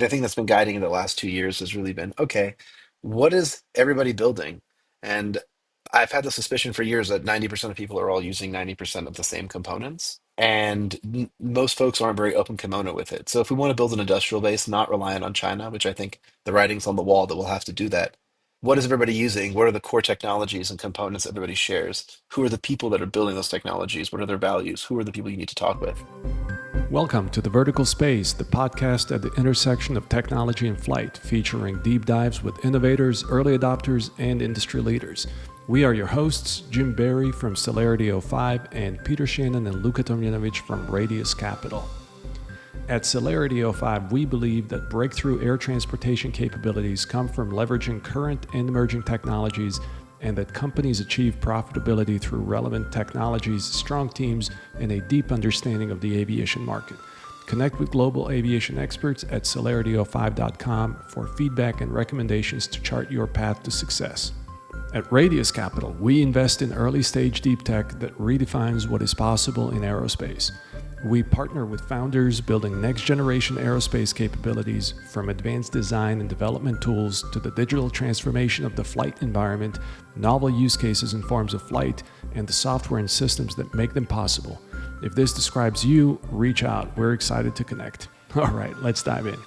The thing that's been guiding in the last 2 years has really been, okay, what is everybody building? And I've had the suspicion for years that 90% of people are all using 90% of the same components. And most folks aren't very open kimono with it. So if we want to build an industrial base, not reliant on China, which I think the writing's on the wall that we'll have to do that, what is everybody using? What are the core technologies and components everybody shares? Who are the people that are building those technologies? What are their values? Who are the people you need to talk with? Welcome to The Vertical Space, the podcast at the intersection of technology and flight, featuring deep dives with innovators, early adopters, and industry leaders. We are your hosts, Jim Barry from Celerity 05 and Peter Shannon and Luka Tomjanovic from Radius Capital. At Celerity 05, we believe that breakthrough air transportation capabilities come from leveraging current and emerging technologies, and that companies achieve profitability through relevant technologies, strong teams, and a deep understanding of the aviation market. Connect with global aviation experts at celerity05.com for feedback and recommendations to chart your path to success. At Radius Capital, we invest in early-stage deep tech that redefines what is possible in aerospace. We partner with founders building next-generation aerospace capabilities, from advanced design and development tools to the digital transformation of the flight environment, novel use cases and forms of flight, and the software and systems that make them possible. If this describes you, reach out. We're excited to connect. All right, let's dive in.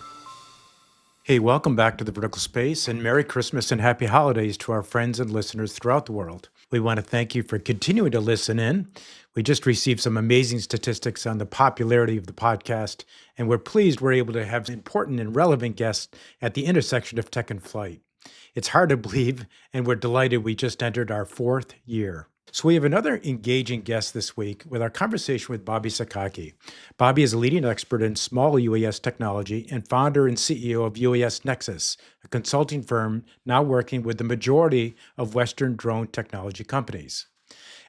Hey, welcome back to The Vertical Space, and Merry Christmas and Happy Holidays to our friends and listeners throughout the world. We want to thank you for continuing to listen in. We just received some amazing statistics on the popularity of the podcast, and we're pleased we're able to have important and relevant guests at the intersection of tech and flight. It's hard to believe, and we're delighted we just entered our 4th year. So we have another engaging guest this week with our conversation with Bobby Sakaki. Bobby is a leading expert in small UAS technology and founder and CEO of UAS Nexus, a consulting firm now working with the majority of Western drone technology companies.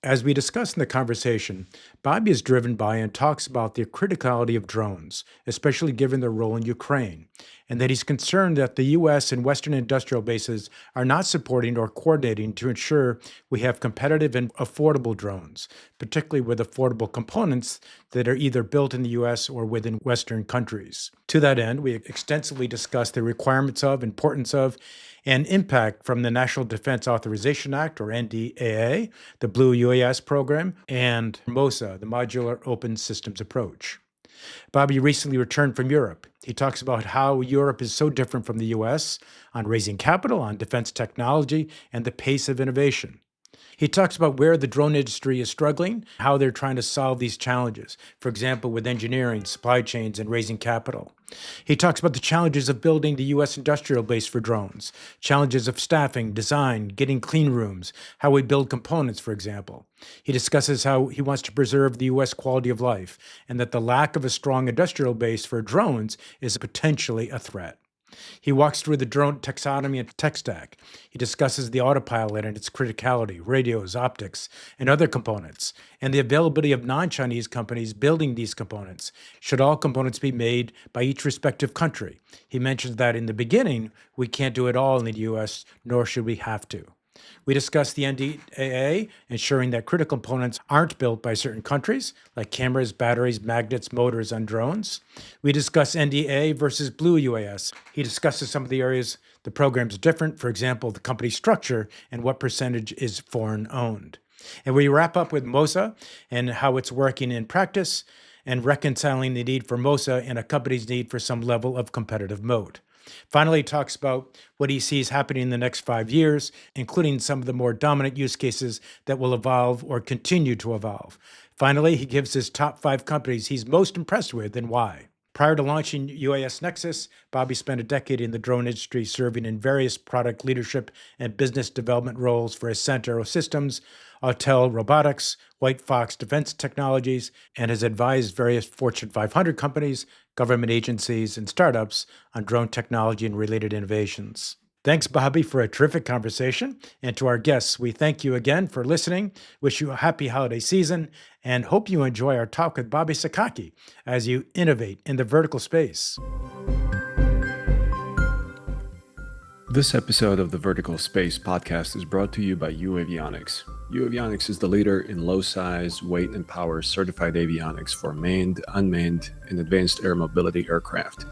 As we discussed in the conversation, Bobby is driven by and talks about the criticality of drones, especially given their role in Ukraine, and that he's concerned that the U.S. and Western industrial bases are not supporting or coordinating to ensure we have competitive and affordable drones, particularly with affordable components that are either built in the U.S. or within Western countries. To that end, we extensively discussed the requirements of, importance of, and impact from the National Defense Authorization Act, or NDAA, the Blue UAS program, and MOSA, the Modular Open Systems Approach. Bobby recently returned from Europe. He talks about how Europe is so different from the US on raising capital, on defense technology, and the pace of innovation. He talks about where the drone industry is struggling, how they're trying to solve these challenges, for example, with engineering, supply chains, and raising capital. He talks about the challenges of building the U.S. industrial base for drones, challenges of staffing, design, getting clean rooms, how we build components, for example. He discusses how he wants to preserve the U.S. quality of life, and that the lack of a strong industrial base for drones is potentially a threat. He walks through the drone taxonomy and tech stack. He discusses the autopilot and its criticality, radios, optics, and other components, and the availability of non-Chinese companies building these components. Should all components be made by each respective country? He mentions that in the beginning, we can't do it all in the U.S., nor should we have to. We discussed the NDAA, ensuring that critical components aren't built by certain countries, like cameras, batteries, magnets, motors on drones. We discuss NDAA versus Blue UAS. He discusses some of the areas the programs are different, for example, the company structure and what percentage is foreign owned. And we wrap up with MOSA and how it's working in practice, and reconciling the need for MOSA and a company's need for some level of competitive moat. Finally, he talks about what he sees happening in the next 5 years, including some of the more dominant use cases that will evolve or continue to evolve. Finally, he gives his top 5 companies he's most impressed with and why. Prior to launching UAS Nexus, Bobby spent a decade in the drone industry serving in various product leadership and business development roles for Ascent Aerosystems, Autel Robotics, White Fox Defense Technologies, and has advised various Fortune 500 companies, government agencies, and startups on drone technology and related innovations. Thanks, Bobby, for a terrific conversation. And to our guests, we thank you again for listening, wish you a happy holiday season, and hope you enjoy our talk with Bobby Sakaki as you innovate in the vertical space. This episode of the Vertical Space podcast is brought to you by UAvionics. UAvionics is the leader in low size, weight, and power certified avionics for manned, unmanned, and advanced air mobility aircraft.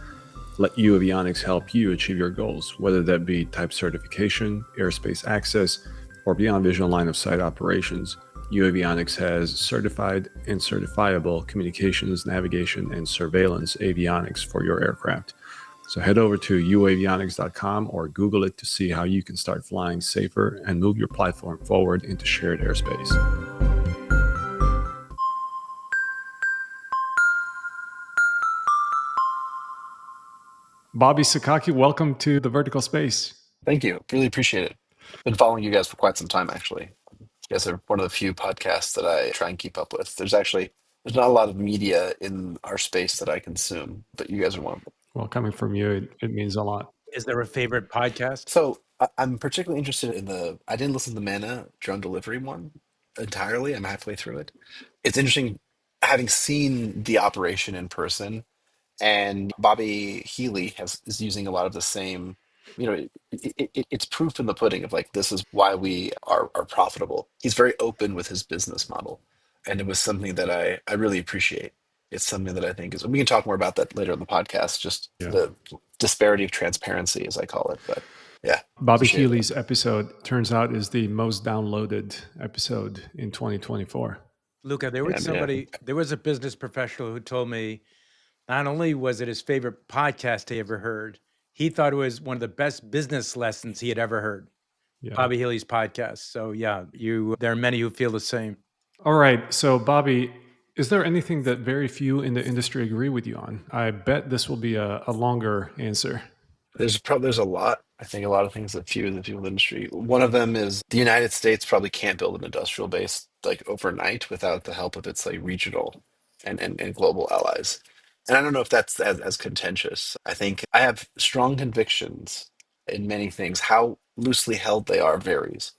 Let UAVionics help you achieve your goals, whether that be type certification, airspace access, or beyond visual line of sight operations. UAVionics has certified and certifiable communications, navigation, and surveillance avionics for your aircraft. So head over to uavionics.com or Google it to see how you can start flying safer and move your platform forward into shared airspace. Bobby Sakaki, welcome to the Vertical Space. Thank you. Really appreciate it. Been following you guys for quite some time, actually. You guys are one of the few podcasts that I try and keep up with. There's not a lot of media in our space that I consume, but you guys are one of them. Well, coming from you, it means a lot. Is there a favorite podcast? So I'm particularly interested in I didn't listen to the Mana drone delivery one entirely. I'm halfway through it. It's interesting having seen the operation in person, and Bobby Healy is using a lot of the same. It's proof in the pudding of like this is why we are profitable. He's very open with his business model, and it was something that I really appreciate. It's something that I think is we can talk more about that later in the podcast. Just Yeah. the disparity of transparency, as I call it. But yeah, Bobby appreciate it. Healy's episode turns out is the most downloaded episode in 2024. Luca, Yeah, I mean, there was a business professional who told me not only was it his favorite podcast he ever heard, he thought it was one of the best business lessons he had ever heard. Yeah. Bobby Healy's podcast. So yeah, there are many who feel the same. All right. So, Bobby, is there anything that very few in the industry agree with you on? I bet this will be a longer answer. there's a lot. I think a lot of things that few in the people industry. One of them is the United States probably can't build an industrial base like overnight without the help of its like regional and global allies. And I don't know if that's as contentious. I think I have strong convictions in many things. How loosely held they are varies.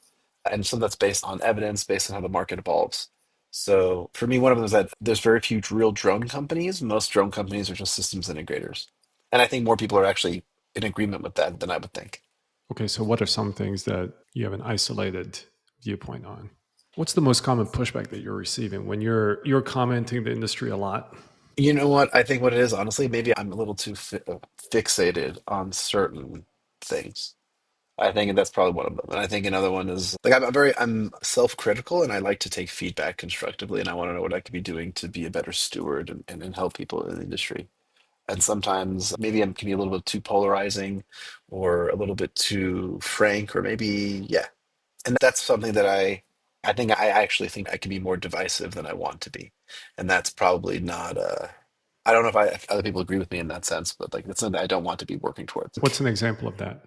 And some that's based on evidence, based on how the market evolves. So for me, one of them is that there's very few real drone companies. Most drone companies are just systems integrators. And I think more people are actually in agreement with that than I would think. Okay. So, what are some things that you have an isolated viewpoint on? What's the most common pushback that you're receiving when you're commenting the industry a lot? You know what? I think what it is, honestly, maybe I'm a little too fixated on certain things. I think that's probably one of them. And I think another one is like I'm self-critical and I like to take feedback constructively and I want to know what I could be doing to be a better steward and help people in the industry. And sometimes maybe I can be a little bit too polarizing or a little bit too frank or maybe yeah. And that's something that I think I actually think I can be more divisive than I want to be. And that's probably not I don't know if other people agree with me in that sense, but like that's something that I don't want to be working towards. What's an example of that?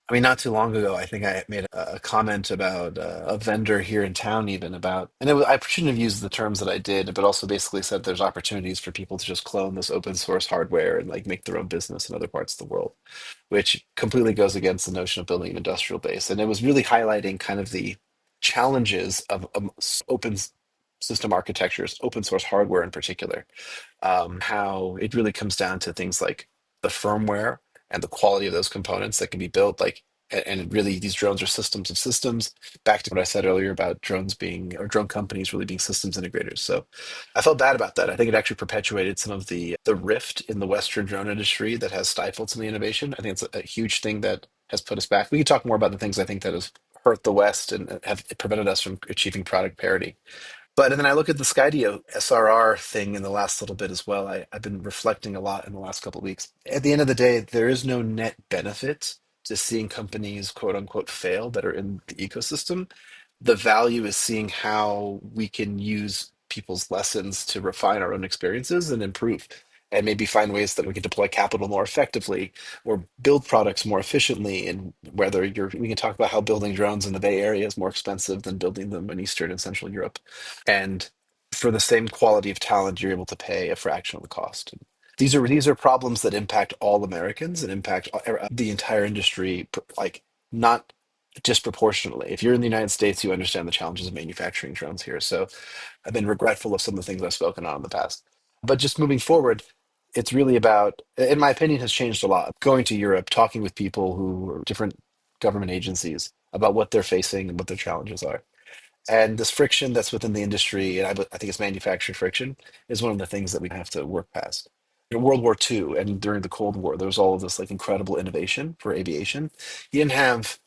I mean, not too long ago, I think I made a comment about a vendor here in town, even about, and I shouldn't have used the terms that I did, but also basically said there's opportunities for people to just clone this open source hardware and like make their own business in other parts of the world, which completely goes against the notion of building an industrial base. And it was really highlighting kind of the challenges of open system architectures, open source hardware in particular, how it really comes down to things like the firmware and the quality of those components that can be built. Like, and really, these drones are systems of systems. Back to what I said earlier about drones being, or drone companies really being systems integrators. So I felt bad about that. I think it actually perpetuated some of the rift in the Western drone industry that has stifled some of the innovation. I think it's a huge thing that has put us back. We can talk more about the things I think that has hurt the West and have prevented us from achieving product parity. But and then I look at the Skydio SRR thing in the last little bit as well. I've been reflecting a lot in the last couple of weeks. At the end of the day, there is no net benefit to seeing companies quote unquote fail that are in the ecosystem. The value is seeing how we can use people's lessons to refine our own experiences and improve, and maybe find ways that we can deploy capital more effectively or build products more efficiently. And whether we can talk about how building drones in the Bay Area is more expensive than building them in Eastern and Central Europe. And for the same quality of talent, you're able to pay a fraction of the cost. These are problems that impact all Americans and impact the entire industry, like not disproportionately. If you're in the United States, you understand the challenges of manufacturing drones here. So I've been regretful of some of the things I've spoken on in the past. But just moving forward, it's really about, in my opinion, has changed a lot. Going to Europe, talking with people who are different government agencies about what they're facing and what their challenges are. And this friction that's within the industry, and I think it's manufactured friction, is one of the things that we have to work past. in World War II and during the Cold War, there was all of this like incredible innovation for aviation. You didn't have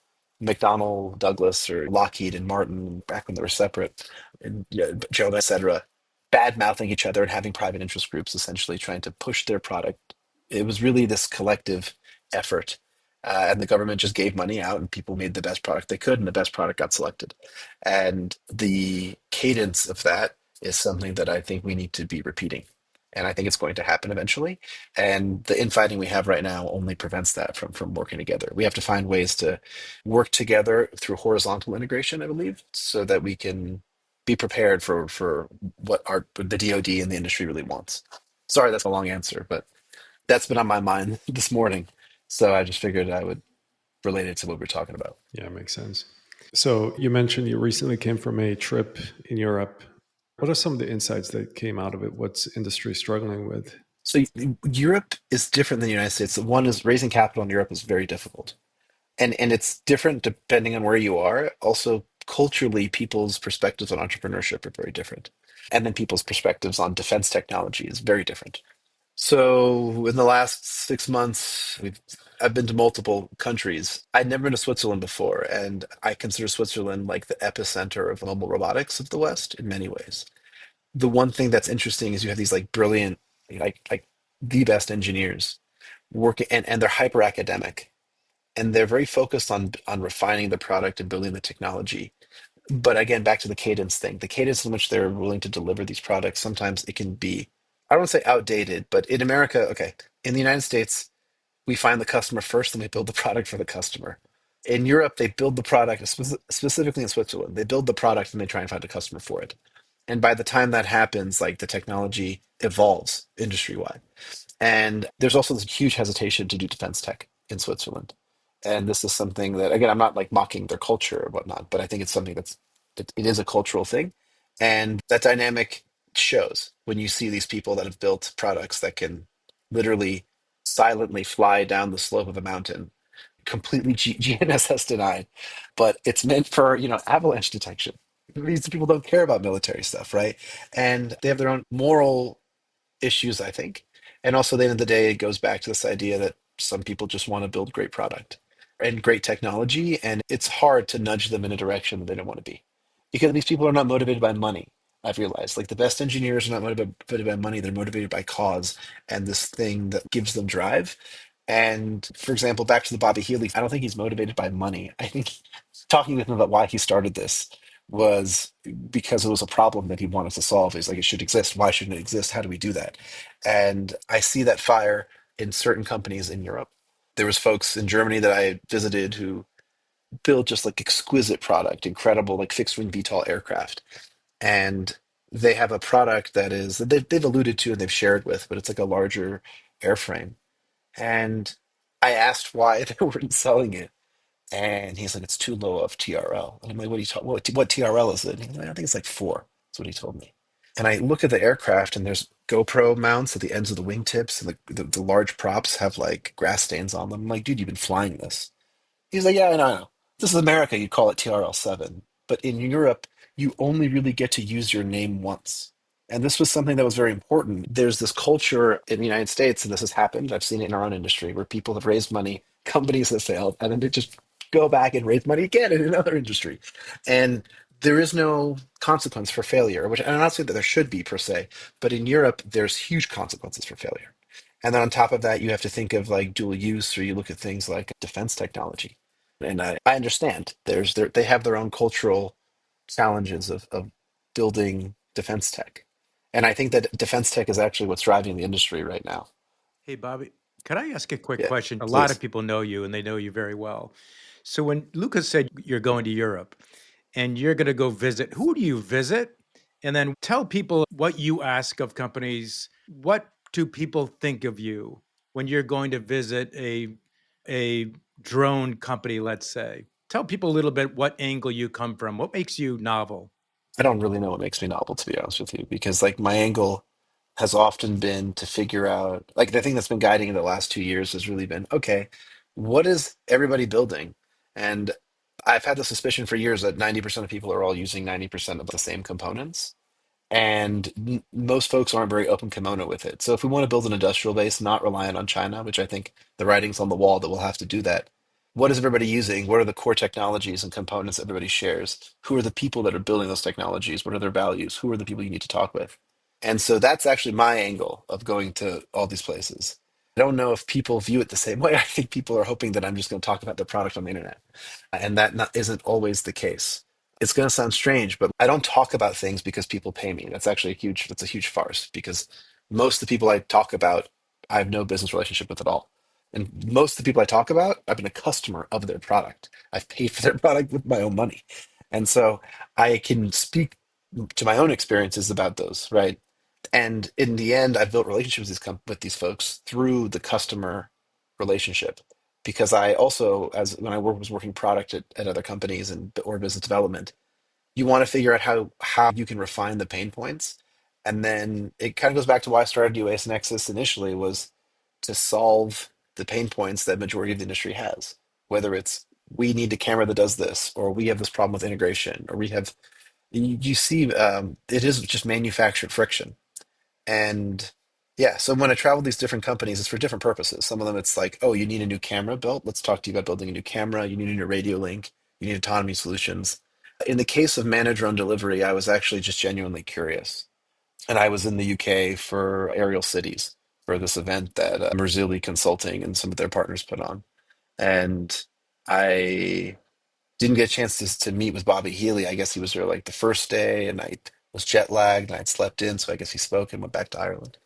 McDonnell Douglas or Lockheed and Martin back when they were separate, and General, etc., bad mouthing each other and having private interest groups essentially trying to push their product. It was really this collective effort. And the government just gave money out, and people made the best product they could, and the best product got selected. And the cadence of that is something that I think we need to be repeating. And I think it's going to happen eventually. And the infighting we have right now only prevents that from working together. We have to find ways to work together through horizontal integration, I believe, so that we can be prepared for what the DoD and the industry really wants. Sorry, that's a long answer, but that's been on my mind this morning. So I just figured I would relate it to what we're talking about. Yeah, makes sense. So you mentioned you recently came from a trip in Europe. What are some of the insights that came out of it? What's industry struggling with? So Europe is different than the United States. One is raising capital in Europe is very difficult. And it's different depending on where you are. Also, culturally, people's perspectives on entrepreneurship are very different. And then people's perspectives on defense technology is very different. So in the last 6 months, I've been to multiple countries. I'd never been to Switzerland before, and I consider Switzerland like the epicenter of mobile robotics of the West in many ways. The one thing that's interesting is you have these like brilliant, like the best engineers working, and they're hyper academic, and they're very focused on refining the product and building the technology. But again, back to the cadence thing, the cadence in which they're willing to deliver these products, sometimes it can be, I don't want to say outdated, but in America, okay, in the United States, we find the customer first and we build the product for the customer. In Europe, they build the product, specifically in Switzerland, they build the product and they try and find a customer for it. And by the time that happens, like the technology evolves industry wide. And there's also this huge hesitation to do defense tech in Switzerland. And this is something that, again, I'm not like mocking their culture or whatnot, but I think it's something it is a cultural thing. And that dynamic shows when you see these people that have built products that can literally silently fly down the slope of a mountain, completely GNSS denied, but it's meant for, avalanche detection. These people don't care about military stuff, right? And they have their own moral issues, I think. And also, at the end of the day, it goes back to this idea that some people just want to build great product and great technology, and it's hard to nudge them in a direction that they don't want to be because these people are not motivated by money. I've realized like the best engineers are not motivated by money, they're motivated by cause and this thing that gives them drive. And for example, back to the Bobby Healy, I don't think he's motivated by money. I think talking with him about why he started this was because it was a problem that he wanted to solve. He's like, it should exist. Why shouldn't it exist? How do we do that? And I see that fire in certain companies in Europe. There was folks in Germany that I visited who build just like exquisite product, incredible like fixed wing VTOL aircraft. And they have a product that is that they've alluded to and they've shared with, but it's like a larger airframe. And I asked why they weren't selling it. And he's like, it's too low of TRL. And I'm like, what are you talking? What TRL is it? And he's like, I think it's like four. That's what he told me. And I look at the aircraft, and there's GoPro mounts at the ends of the wingtips, and the large props have like grass stains on them. I'm like, dude, you've been flying this. He's like, yeah, I know. This is America. You call it TRL-7. But in Europe, you only really get to use your name once. And this was something that was very important. There's this culture in the United States, and this has happened. I've seen it in our own industry where people have raised money, companies have failed, and then they just go back and raise money again in another industry. And there is no consequence for failure, which I'm not saying that there should be per se, but in Europe, there's huge consequences for failure. And then on top of that, you have to think of like dual use, or you look at things like defense technology. And I understand they have their own cultural challenges of building defense tech. And I think that defense tech is actually what's driving the industry right now. Hey, Bobby, could I ask a quick Yeah, question? A lot of please. people know you and they know you very well. So when Lucas said you're going to Europe and you're going to go visit, who do you visit? And then tell people what you ask of companies. What do people think of you when you're going to visit a drone company, let's say? Tell people a little bit what angle you come from. What makes you novel? I don't really know what makes me novel, to be honest with you, because like my angle has often been to figure out, like the thing that's been guiding in the last 2 years has really been, okay, what is everybody building? And I've had the suspicion for years that 90% of people are all using 90% of the same components. And most folks aren't very open kimono with it. So if we want to build an industrial base not reliant on China, which I think the writing's on the wall that we'll have to do that, what is everybody using? What are the core technologies and components everybody shares? Who are the people that are building those technologies? What are their values? Who are the people you need to talk with? And so that's actually my angle of going to all these places. I don't know if people view it the same way. I think people are hoping that I'm just going to talk about the product on the internet. And that isn't always the case. It's going to sound strange, but I don't talk about things because people pay me. That's a huge farce because most of the people I talk about, I have no business relationship with at all. And most of the people I talk about, I've been a customer of their product. I've paid for their product with my own money. And so I can speak to my own experiences about those, right? And in the end, I've built relationships with these folks through the customer relationship because I also, as when was working product at other companies and or business development, you want to figure out how you can refine the pain points. And then it kind of goes back to why I started UAS Nexus initially was to solve the pain points that majority of the industry has. Whether it's we need a camera that does this, or we have this problem with integration, or we have you see it is just manufactured friction and yeah, so when I travel these different companies, it's for different purposes. Some of them it's like, oh, you need a new camera built. Let's talk to you about building a new camera. You need a new radio link. You need autonomy solutions. In the case of managed drone delivery, I was actually just genuinely curious. And I was in the UK for Aerial Cities for this event that Marzulli Consulting and some of their partners put on. And I didn't get a chance to meet with Bobby Healy. I guess he was there like the first day, and I was jet lagged and I'd slept in. So I guess he spoke and went back to Ireland.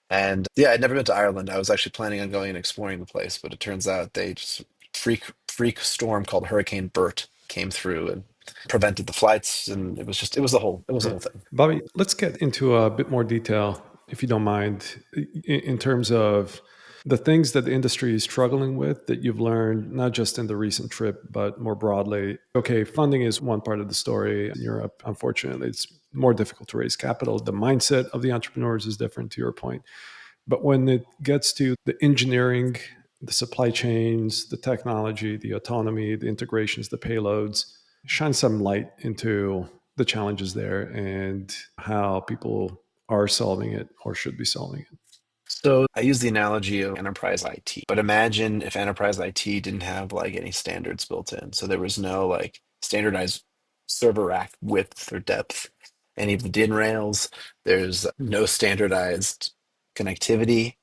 And yeah, I'd never been to Ireland. I was actually planning on going and exploring the place, but it turns out they just freak storm called Hurricane Bert came through and prevented the flights, and it was the whole thing. Bobby, let's get into a bit more detail, if you don't mind, in terms of the things that the industry is struggling with that you've learned, not just in the recent trip, but more broadly. Okay, funding is one part of the story. In Europe, unfortunately, it's more difficult to raise capital. The mindset of the entrepreneurs is different, to your point. But when it gets to the engineering, the supply chains, the technology, the autonomy, the integrations, the payloads, shine some light into the challenges there and how people are solving it or should be solving it. So I use the analogy of enterprise IT, but imagine if enterprise IT didn't have like any standards built in. So there was no like standardized server rack width or depth, any of the DIN rails. There's no standardized connectivity.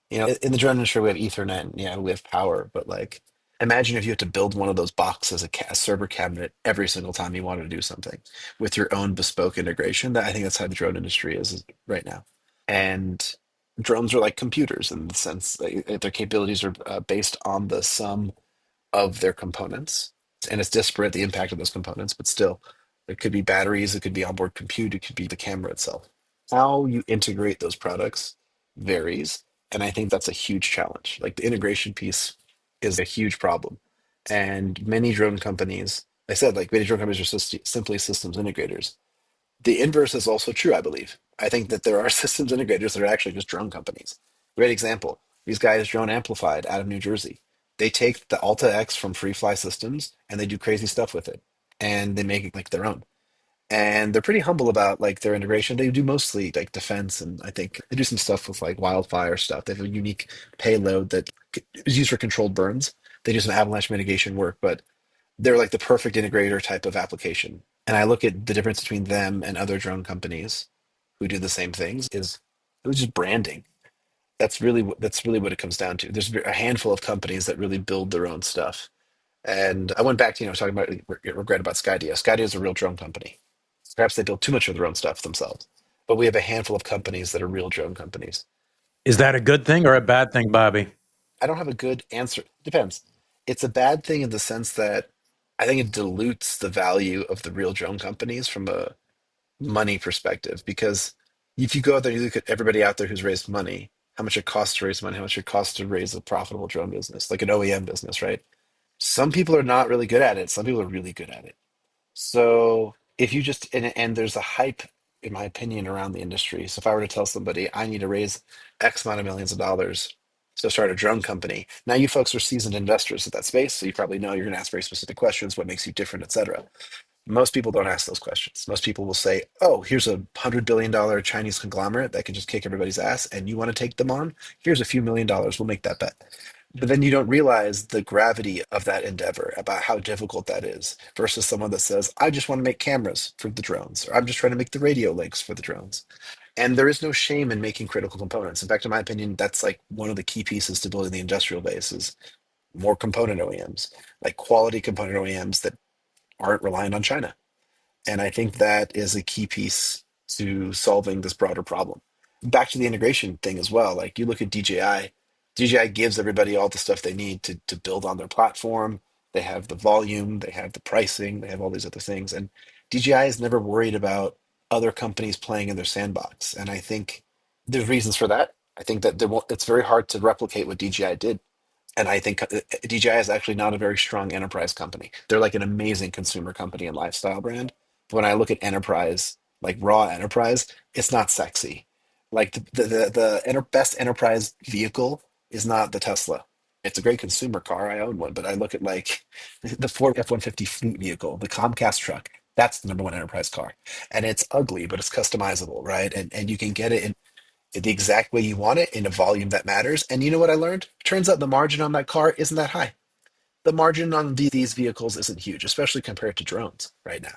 In the drone industry, we have Ethernet, and yeah, we have power, but like imagine if you had to build one of those boxes, a server cabinet every single time you wanted to do something with your own bespoke integration. That I think that's how the drone industry is right now. And drones are like computers in the sense that their capabilities are based on the sum of their components, and it's disparate the impact of those components, but still, it could be batteries, it could be onboard compute, it could be the camera itself. How you integrate those products varies, and I think that's a huge challenge. Like the integration piece is a huge problem, and many drone companies, I said, like many drone companies are simply systems integrators. The inverse is also true, I believe. I think that there are systems integrators that are actually just drone companies. Great example. These guys, Drone Amplified out of New Jersey. They take the Alta X from Free Fly Systems and they do crazy stuff with it. And they make it like their own. And they're pretty humble about like their integration. They do mostly like defense, and I think they do some stuff with like wildfire stuff. They have a unique payload that is used for controlled burns. They do some avalanche mitigation work, but they're like the perfect integrator type of application. And I look at the difference between them and other drone companies who do the same things is it was just branding. That's really what it comes down to. There's a handful of companies that really build their own stuff. And I went back to talking about regret about Skydio. Skydio is a real drone company. Perhaps they build too much of their own stuff themselves. But we have a handful of companies that are real drone companies. Is that a good thing or a bad thing, Bobby? I don't have a good answer. Depends. It's a bad thing in the sense that I think it dilutes the value of the real drone companies from a money perspective. Because if you go out there and you look at everybody out there who's raised money, how much it costs to raise money, how much it costs to raise a profitable drone business, like an OEM business, right? Some people are not really good at it. Some people are really good at it. So if you just and there's a hype, in my opinion, around the industry. So if I were to tell somebody I need to raise X amount of millions of dollars to start a drone company, now you folks are seasoned investors at that space, so you probably know you're going to ask very specific questions, what makes you different, et cetera. Most people don't ask those questions. Most people will say, oh, here's $100 billion Chinese conglomerate that can just kick everybody's ass, and you want to take them on? Here's a few $1 million. We'll make that bet. But then you don't realize the gravity of that endeavor, about how difficult that is, versus someone that says, I just want to make cameras for the drones, or I'm just trying to make the radio links for the drones. And there is no shame in making critical components. In fact, in my opinion, that's like one of the key pieces to building the industrial base is more component OEMs, like quality component OEMs that aren't reliant on China. And I think that is a key piece to solving this broader problem. Back to the integration thing as well. Like you look at DJI, DJI gives everybody all the stuff they need to build on their platform. They have the volume, they have the pricing, they have all these other things. And DJI is never worried about other companies playing in their sandbox. And I think there's reasons for that. I think that it's very hard to replicate what DJI did. And I think DJI is actually not a very strong enterprise company. They're like an amazing consumer company and lifestyle brand. But when I look at enterprise, like raw enterprise, it's not sexy. Like the best enterprise vehicle is not the Tesla. It's a great consumer car. I own one, but I look at like the Ford F-150 fleet vehicle, the Comcast truck. That's the number one enterprise car, and it's ugly, but it's customizable, right? And you can get it in the exact way you want it in a volume that matters. And you know what I learned? Turns out the margin on that car isn't that high. The margin on these vehicles isn't huge, especially compared to drones right now.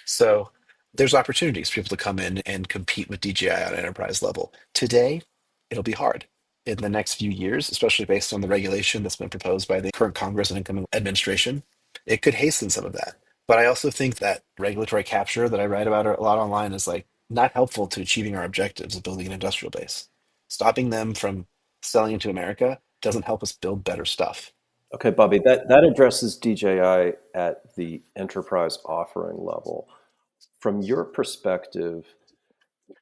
So there's opportunities for people to come in and compete with DJI on an enterprise level. Today, it'll be hard. In the next few years, especially based on the regulation that's been proposed by the current Congress and incoming administration, it could hasten some of that. But I also think that regulatory capture that I write about a lot online is like not helpful to achieving our objectives of building an industrial base. Stopping them from selling into America doesn't help us build better stuff. Okay, Bobby, that addresses DJI at the enterprise offering level. From your perspective,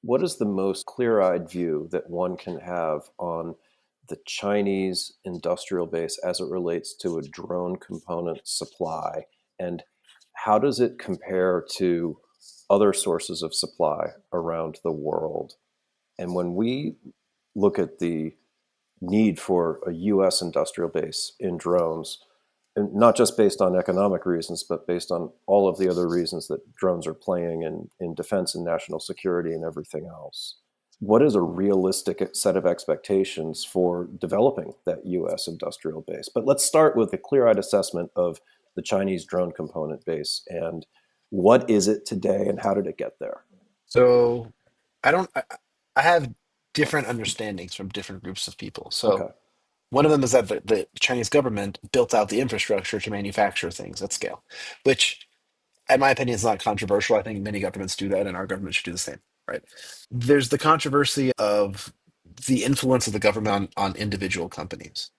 what is the most clear-eyed view that one can have on the Chinese industrial base as it relates to a drone component supply? And how does it compare to other sources of supply around the world? And when we look at the need for a US industrial base in drones, and not just based on economic reasons, but based on all of the other reasons that drones are playing in defense and national security and everything else. What is a realistic set of expectations for developing that US industrial base? But let's start with a clear eyed assessment of the Chinese drone component base and what is it today and how did it get there? So I don't, I have different understandings from different groups of people. So Okay. one of them is that the Chinese government built out the infrastructure to manufacture things at scale, which, in my opinion, is not controversial. I think many governments do that, and our government should do the same, right? There's the controversy of the influence of the government on individual companies.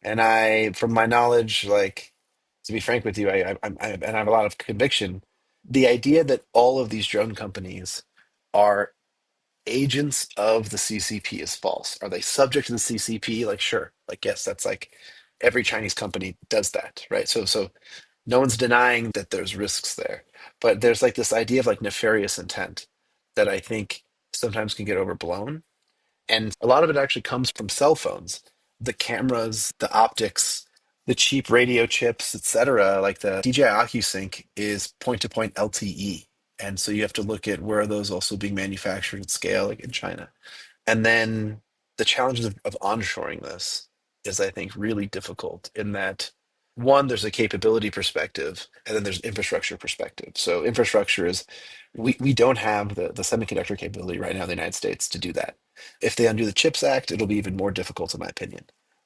And from my knowledge, like, to be frank with you, and I have a lot of conviction, the idea that all of these drone companies are agents of the CCP is false. Are they subject to the CCP? Like, sure. Like, yes, that's like every Chinese company does that, right? So no one's denying that there's risks there. But there's like this idea of like nefarious intent that I think sometimes can get overblown. And a lot of it actually comes from cell phones, the cameras, the optics, the cheap radio chips, etc. Like the DJI OcuSync is point-to-point LTE. And so you have to look at where are those also being manufactured at scale, like in China. And then the challenges of onshoring this is, I think, really difficult in that one, there's a capability perspective, and then there's infrastructure perspective. So infrastructure is we don't have the semiconductor capability right now in the United States to do that. If they undo the CHIPS Act, it'll be even more difficult, in my opinion.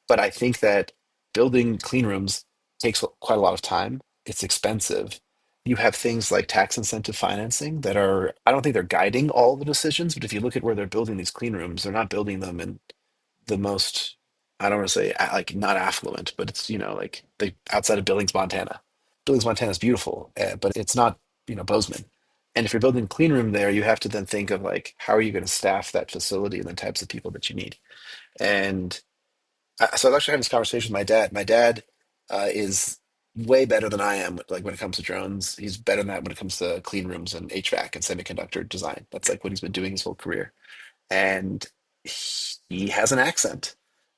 But I think that building clean rooms takes quite a lot of time. It's expensive. You have things like tax incentive financing that are, I don't think they're guiding all the decisions, but if you look at where they're building these clean rooms, they're not building them in the most, I don't want to say like not affluent, but it's, like outside of Billings, Montana. Billings, Montana is beautiful, but it's not, Bozeman. And if you're building a clean room there, you have to then think of like, how are you going to staff that facility and the types of people that you need? And so I was actually having this conversation with my dad. My dad is way better than I am, like when it comes to drones. He's better than that when it comes to clean rooms and HVAC and semiconductor design. That's like what he's been doing his whole career. And he has an accent.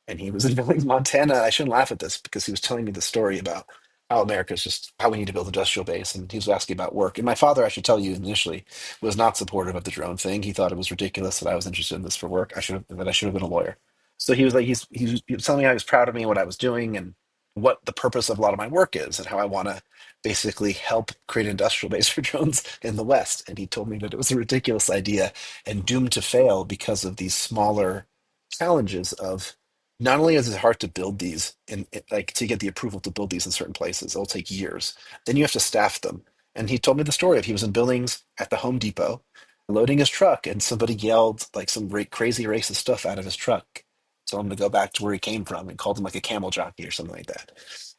And he was in Billings, Montana. I shouldn't laugh at this because he was telling me the story about how America's just how we need to build industrial base. And he was asking about work. And my father, I should tell you initially, was not supportive of the drone thing. He thought it was ridiculous that I was interested in this for work. I should have been a lawyer. So he was like, he was telling me how he was proud of me, what I was doing, and what the purpose of a lot of my work is, and how I want to basically help create an industrial base for drones in the West. And he told me that it was a ridiculous idea and doomed to fail because of these smaller challenges of not only is it hard to build these and like to get the approval to build these in certain places, it'll take years. Then you have to staff them. And he told me the story of he was in Billings at the Home Depot loading his truck and somebody yelled like some crazy racist stuff out of his truck, told him to go back to where he came from and called him like a camel jockey or something like that.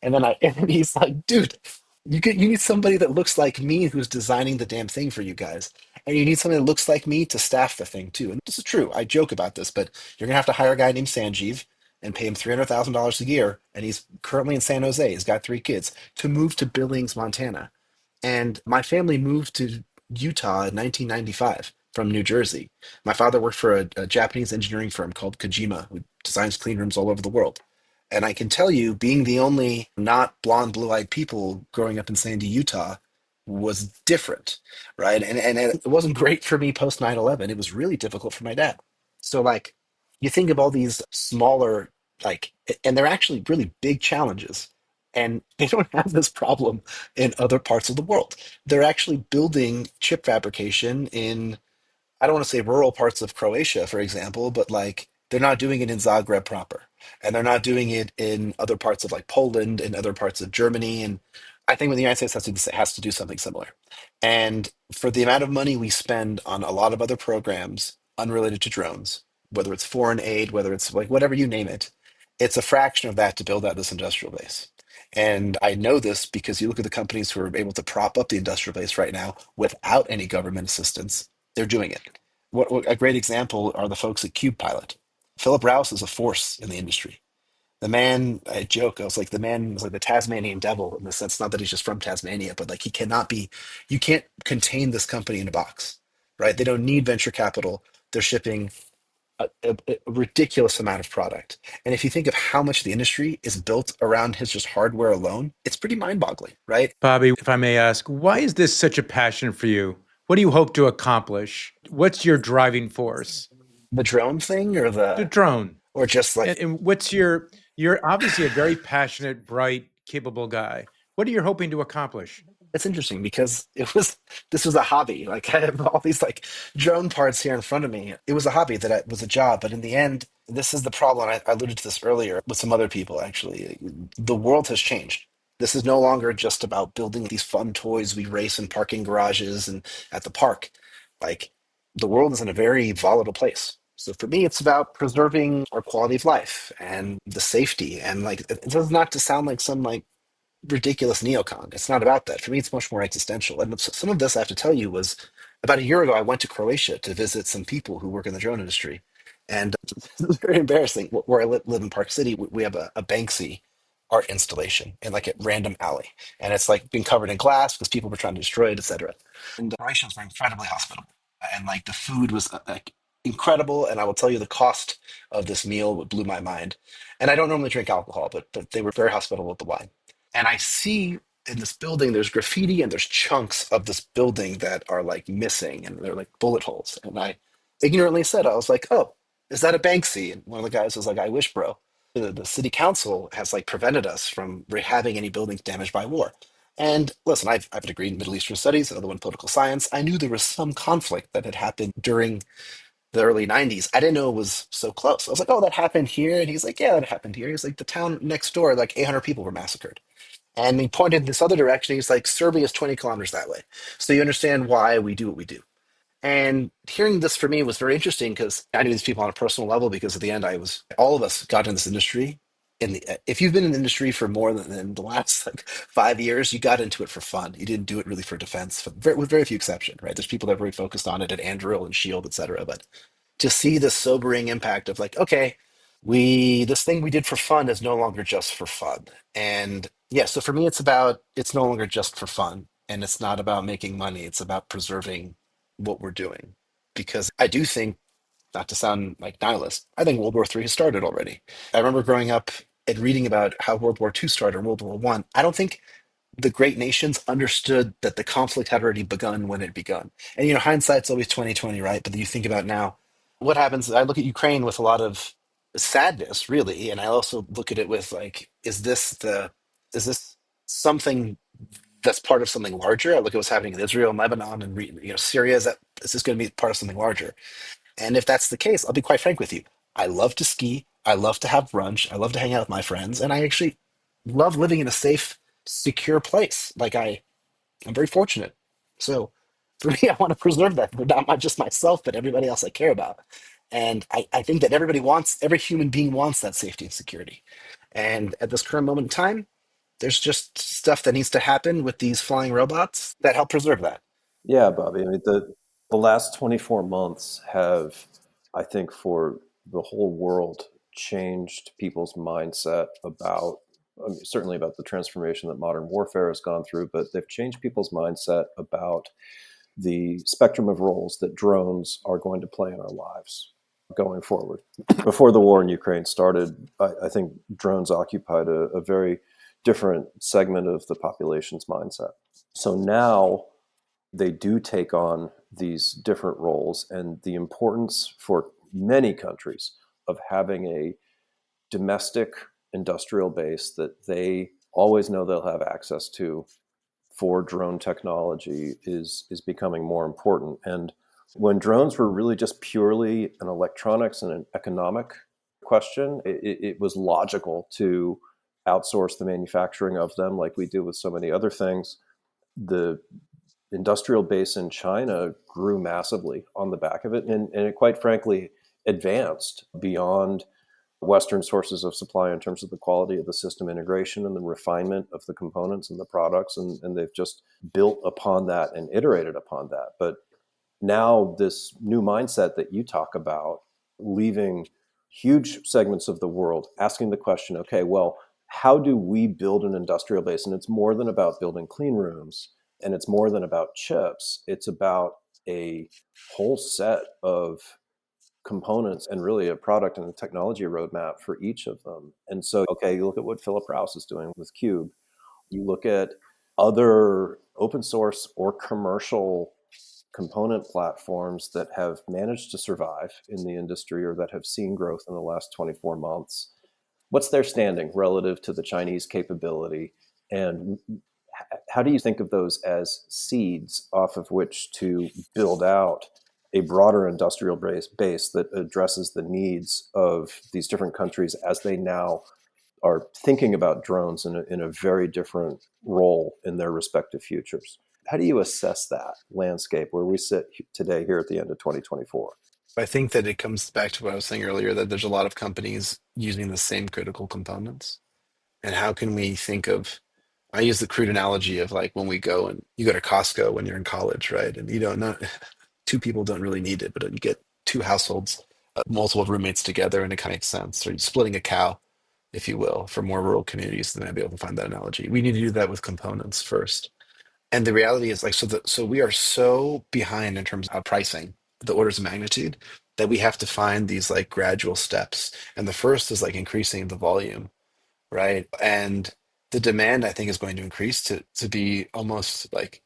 And then and he's like, dude, you need somebody that looks like me who's designing the damn thing for you guys. And you need somebody that looks like me to staff the thing too. And this is true. I joke about this, but you're gonna have to hire a guy named Sanjeev and pay him $300,000 a year. And he's currently in San Jose. He's got 3 kids to move to Billings, Montana. And my family moved to Utah in 1995 from New Jersey. My father worked for a Japanese engineering firm called Kojima, who designs clean rooms all over the world. And I can tell you, being the only not blonde, blue-eyed people growing up in Sandy, Utah, was different, right? And it wasn't great for me post 9/11. It was really difficult for my dad. So, like, you think of all these smaller, like, and they're actually really big challenges. And they don't have this problem in other parts of the world. They're actually building chip fabrication in, I don't want to say rural parts of Croatia, for example, but like they're not doing it in Zagreb proper. And they're not doing it in other parts of like Poland and other parts of Germany. And I think when the United States has to do something similar. And for the amount of money we spend on a lot of other programs unrelated to drones, whether it's foreign aid, whether it's like whatever you name it, it's a fraction of that to build out this industrial base. And I know this because you look at the companies who are able to prop up the industrial base right now without any government assistance, they're doing it. What a great example are the folks at Cube Pilot. Philip Rouse is a force in the industry. The man, I joke, I was like, the man was like the Tasmanian devil in the sense, not that he's just from Tasmania, but like he cannot be, you can't contain this company in a box, right? They don't need venture capital. They're shipping a ridiculous amount of product. And if you think of how much the industry is built around his just hardware alone, it's pretty mind-boggling, right? Bobby, if I may ask, why is this such a passion for you? What do you hope to accomplish? What's your driving force? The drone thing or The the drone. or just like And what's you're obviously a very passionate, bright, capable guy. What are you hoping to accomplish? it's interesting because this was a hobby. Like I have all these like drone parts here in front of me. It was a hobby was a job, but in the end, this is the problem. I alluded to this earlier with some other people actually. The world has changed. This is no longer just about building these fun toys we race in parking garages and at the park. Like the world is in a very volatile place. So for me, it's about preserving our quality of life and the safety. And like it does not to sound like some like ridiculous neocon. It's not about that. For me, it's much more existential. And some of this, I have to tell you, was about a year ago. I went to Croatia to visit some people who work in the drone industry, and it was very embarrassing. Where I live in Park City, we have a Banksy art installation in like a random alley, and it's like been covered in glass because people were trying to destroy it, etc. And the Croatians were incredibly hospitable, and like the food was like incredible. And I will tell you, the cost of this meal blew my mind. And I don't normally drink alcohol, but they were very hospitable with the wine. And I see in this building, there's graffiti and there's chunks of this building that are like missing and they're like bullet holes. And I ignorantly said, I was like, oh, is that a Banksy? And one of the guys was like, I wish, bro. The city council has like prevented us from rehabbing any buildings damaged by war. And listen, I've a degree in Middle Eastern studies, another one in political science. I knew there was some conflict that had happened during the early 90s. I didn't know it was so close. I was like, oh, that happened here. And he's like, yeah, that happened here. He's like, the town next door, like 800 people were massacred. And he pointed this other direction. He's like, Serbia is 20 kilometers that way. So you understand why we do what we do. And hearing this for me was very interesting because I knew these people on a personal level because at the end, all of us got in this industry. If you've been in the industry for more than the last like 5 years, you got into it for fun. You didn't do it really for defense, with very few exceptions, right? There's people that are very focused on it at Anduril and Shield, et cetera. But to see the sobering impact of like, okay, this thing we did for fun is no longer just for fun. And yeah, so for me it's no longer just for fun and it's not about making money, it's about preserving what we're doing. Because I do think, not to sound like nihilist, I think World War III has started already. I remember growing up and reading about how World War II started, World War I. I don't think the great nations understood that the conflict had already begun when it begun. And hindsight's always 2020, right? But you think about now, what happens? I look at Ukraine with a lot of sadness, really, and I also look at it with like, is this something that's part of something larger? I look at what's happening in Israel and Lebanon and Syria. Is this going to be part of something larger? And if that's the case, I'll be quite frank with you. I love to ski. I love to have brunch. I love to hang out with my friends, and I actually love living in a safe, secure place. I'm very fortunate. So for me, I want to preserve that for not just myself, but everybody else I care about. And I think that every human being wants that safety and security. And at this current moment in time, there's just stuff that needs to happen with these flying robots that help preserve that. Yeah, Bobby. I mean, the last 24 months have, I think, for the whole world, changed people's mindset about, I mean, certainly about the transformation that modern warfare has gone through, but they've changed people's mindset about the spectrum of roles that drones are going to play in our lives going forward. Before the war in Ukraine started, I think drones occupied a very different segment of the population's mindset. So now they do take on these different roles, and the importance for many countries of having a domestic industrial base that they always know they'll have access to for drone technology is becoming more important. And when drones were really just purely an electronics and an economic question, it was logical to outsource the manufacturing of them like we do with so many other things. The industrial base in China grew massively on the back of it, and it quite frankly advanced beyond Western sources of supply in terms of the quality of the system integration and the refinement of the components and the products. And they've just built upon that and iterated upon that. But now, this new mindset that you talk about, leaving huge segments of the world asking the question, okay, well, how do we build an industrial base? And it's more than about building clean rooms, and it's more than about chips. It's about a whole set of components and really a product and a technology roadmap for each of them. And so, okay, you look at what Philip Rouse is doing with Cube, you look at other open source or commercial component platforms that have managed to survive in the industry or that have seen growth in the last 24 months. What's their standing relative to the Chinese capability? And how do you think of those as seeds off of which to build out a broader industrial base that addresses the needs of these different countries as they now are thinking about drones in a very different role in their respective futures? How do you assess that landscape where we sit today here at the end of 2024? I think that it comes back to what I was saying earlier, that there's a lot of companies using the same critical components. And how can we think of, I use the crude analogy of like when we go and you go to Costco when you're in college, right? And you don't not two people don't really need it, but you get two households, multiple roommates together, and it kind of makes sense. Or you're splitting a cow, if you will, for more rural communities, then I'd be able to find that analogy. We need to do that with components first. And the reality is like so we are so behind in terms of pricing, the orders of magnitude, that we have to find these like gradual steps. And the first is like increasing the volume, right? And the demand, I think, is going to increase to be almost like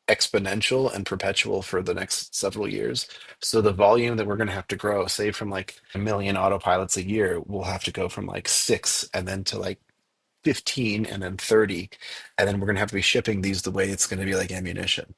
exponential and perpetual for the next several years. So the volume that we're going to have to grow, say from like 1 million autopilots a year, we'll have to go from like six and then to like 15 and then 30, and then we're going to have to be shipping these the way it's going to be like ammunition,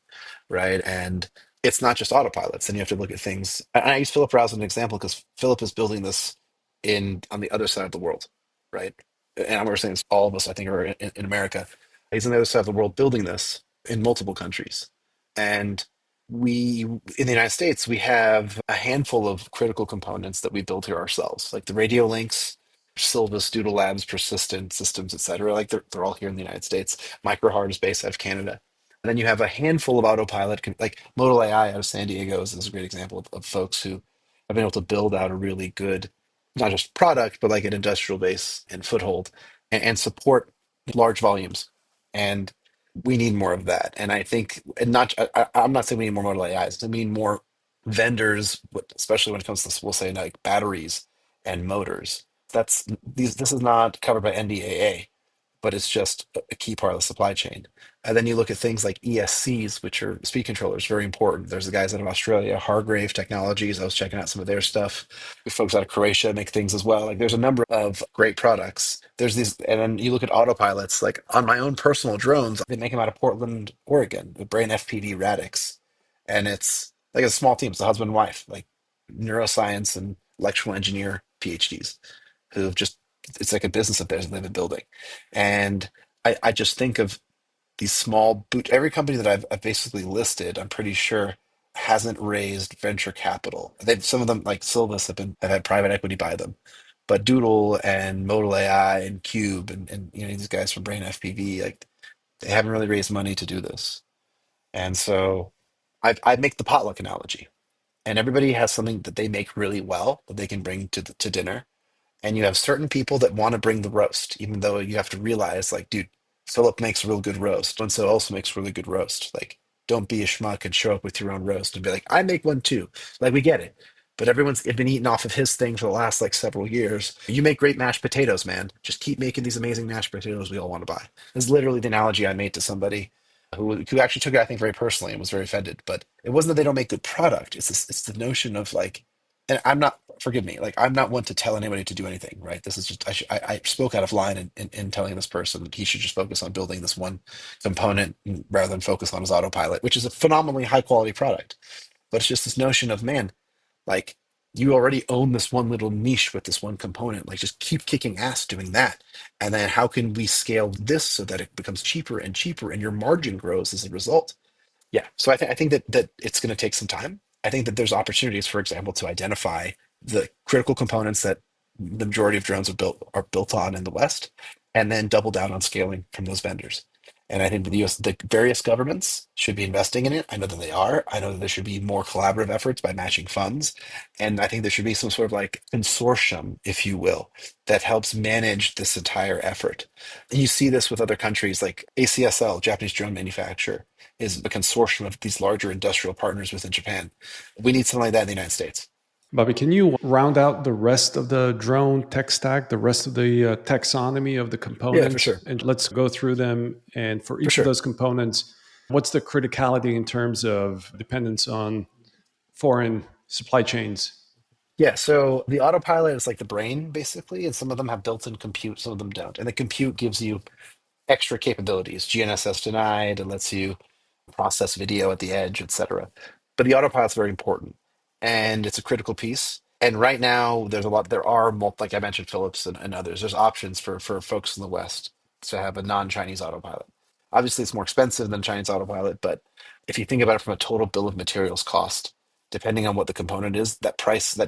right? And it's not just autopilots. And you have to look at things, and I use Philip Rouse as an example because Philip is building this in on the other side of the world, right? And I'm saying this, all of us I think are in America. He's on the other side of the world building this in multiple countries. And we in the United States, we have a handful of critical components that we build here ourselves, like the radio links, Silvus, Doodle Labs, Persistent Systems, et cetera. Like they're all here in the United States. Microhard is based out of Canada. And then you have a handful of autopilot, like Modal AI out of San Diego is a great example of folks who have been able to build out a really good, not just product, but like an industrial base and foothold and support large volumes. And we need more of that. And I think, and not, I'm not saying we need more Modal AIs, I mean more vendors, especially when it comes to, we'll say, like batteries and motors. This is not covered by NDAA, but it's just a key part of the supply chain. And then you look at things like ESCs, which are speed controllers, very important. There's the guys out of Australia, Hargrave Technologies. I was checking out some of their stuff. The folks out of Croatia make things as well. Like there's a number of great products. There's these, and then you look at autopilots. Like on my own personal drones, they make them out of Portland, Oregon, with Brain FPV Radix, and it's like a small team. It's a husband and wife, like neuroscience and electrical engineer PhDs who have just it's like a business of theirs that they've been building. And I just think of these small boot every company that I've basically listed, I'm pretty sure hasn't raised venture capital. They've some of them like Silvus have had private equity buy them. But Doodle and Modal AI and Cube and these guys from Brain FPV, like they haven't really raised money to do this. And so I make the potluck analogy. And everybody has something that they make really well that they can bring to dinner, and you have certain people that want to bring the roast, even though you have to realize, like, dude, Philip makes real good roast. And so also makes really good roast. Like, don't be a schmuck and show up with your own roast and be like, I make one too. Like, we get it. But everyone's been eating off of his thing for the last like several years. You make great mashed potatoes, man. Just keep making these amazing mashed potatoes we all want to buy. This is literally the analogy I made to somebody who actually took it, I think, very personally and was very offended. But it wasn't that they don't make good product. It's the notion of like, and I'm not, forgive me, like I'm not one to tell anybody to do anything, right? This is just, I spoke out of line in telling this person that he should just focus on building this one component rather than focus on his autopilot, which is a phenomenally high quality product. But it's just this notion of, man, like you already own this one little niche with this one component, like just keep kicking ass doing that. And then how can we scale this so that it becomes cheaper and cheaper and your margin grows as a result? Yeah, so I think that it's going to take some time. I think that there's opportunities, for example, to identify the critical components that the majority of drones are built on in the West, and then double down on scaling from those vendors. And I think that the various governments should be investing in it. I know that they are. I know that there should be more collaborative efforts by matching funds, and I think there should be some sort of like consortium, if you will, that helps manage this entire effort. And you see this with other countries like ACSL, Japanese drone manufacturer is a consortium of these larger industrial partners within Japan. We need something like that in the United States. Bobby, can you round out the rest of the drone tech stack, the rest of the taxonomy of the Yeah, for components? sure. And let's go through them. And for For each of sure. those components, what's the criticality in terms of dependence on foreign supply chains? Yeah, so the autopilot is like the brain, basically, and some of them have built-in compute, some of them don't. And the compute gives you extra capabilities. GNSS denied, it lets you process video at the edge, etc. But the autopilot's very important, and it's a critical piece. And right now, there are, like I mentioned, Philips and others. There's options for folks in the West to have a non-Chinese autopilot. Obviously, it's more expensive than Chinese autopilot, but if you think about it from a total bill of materials cost, depending on what the component is, that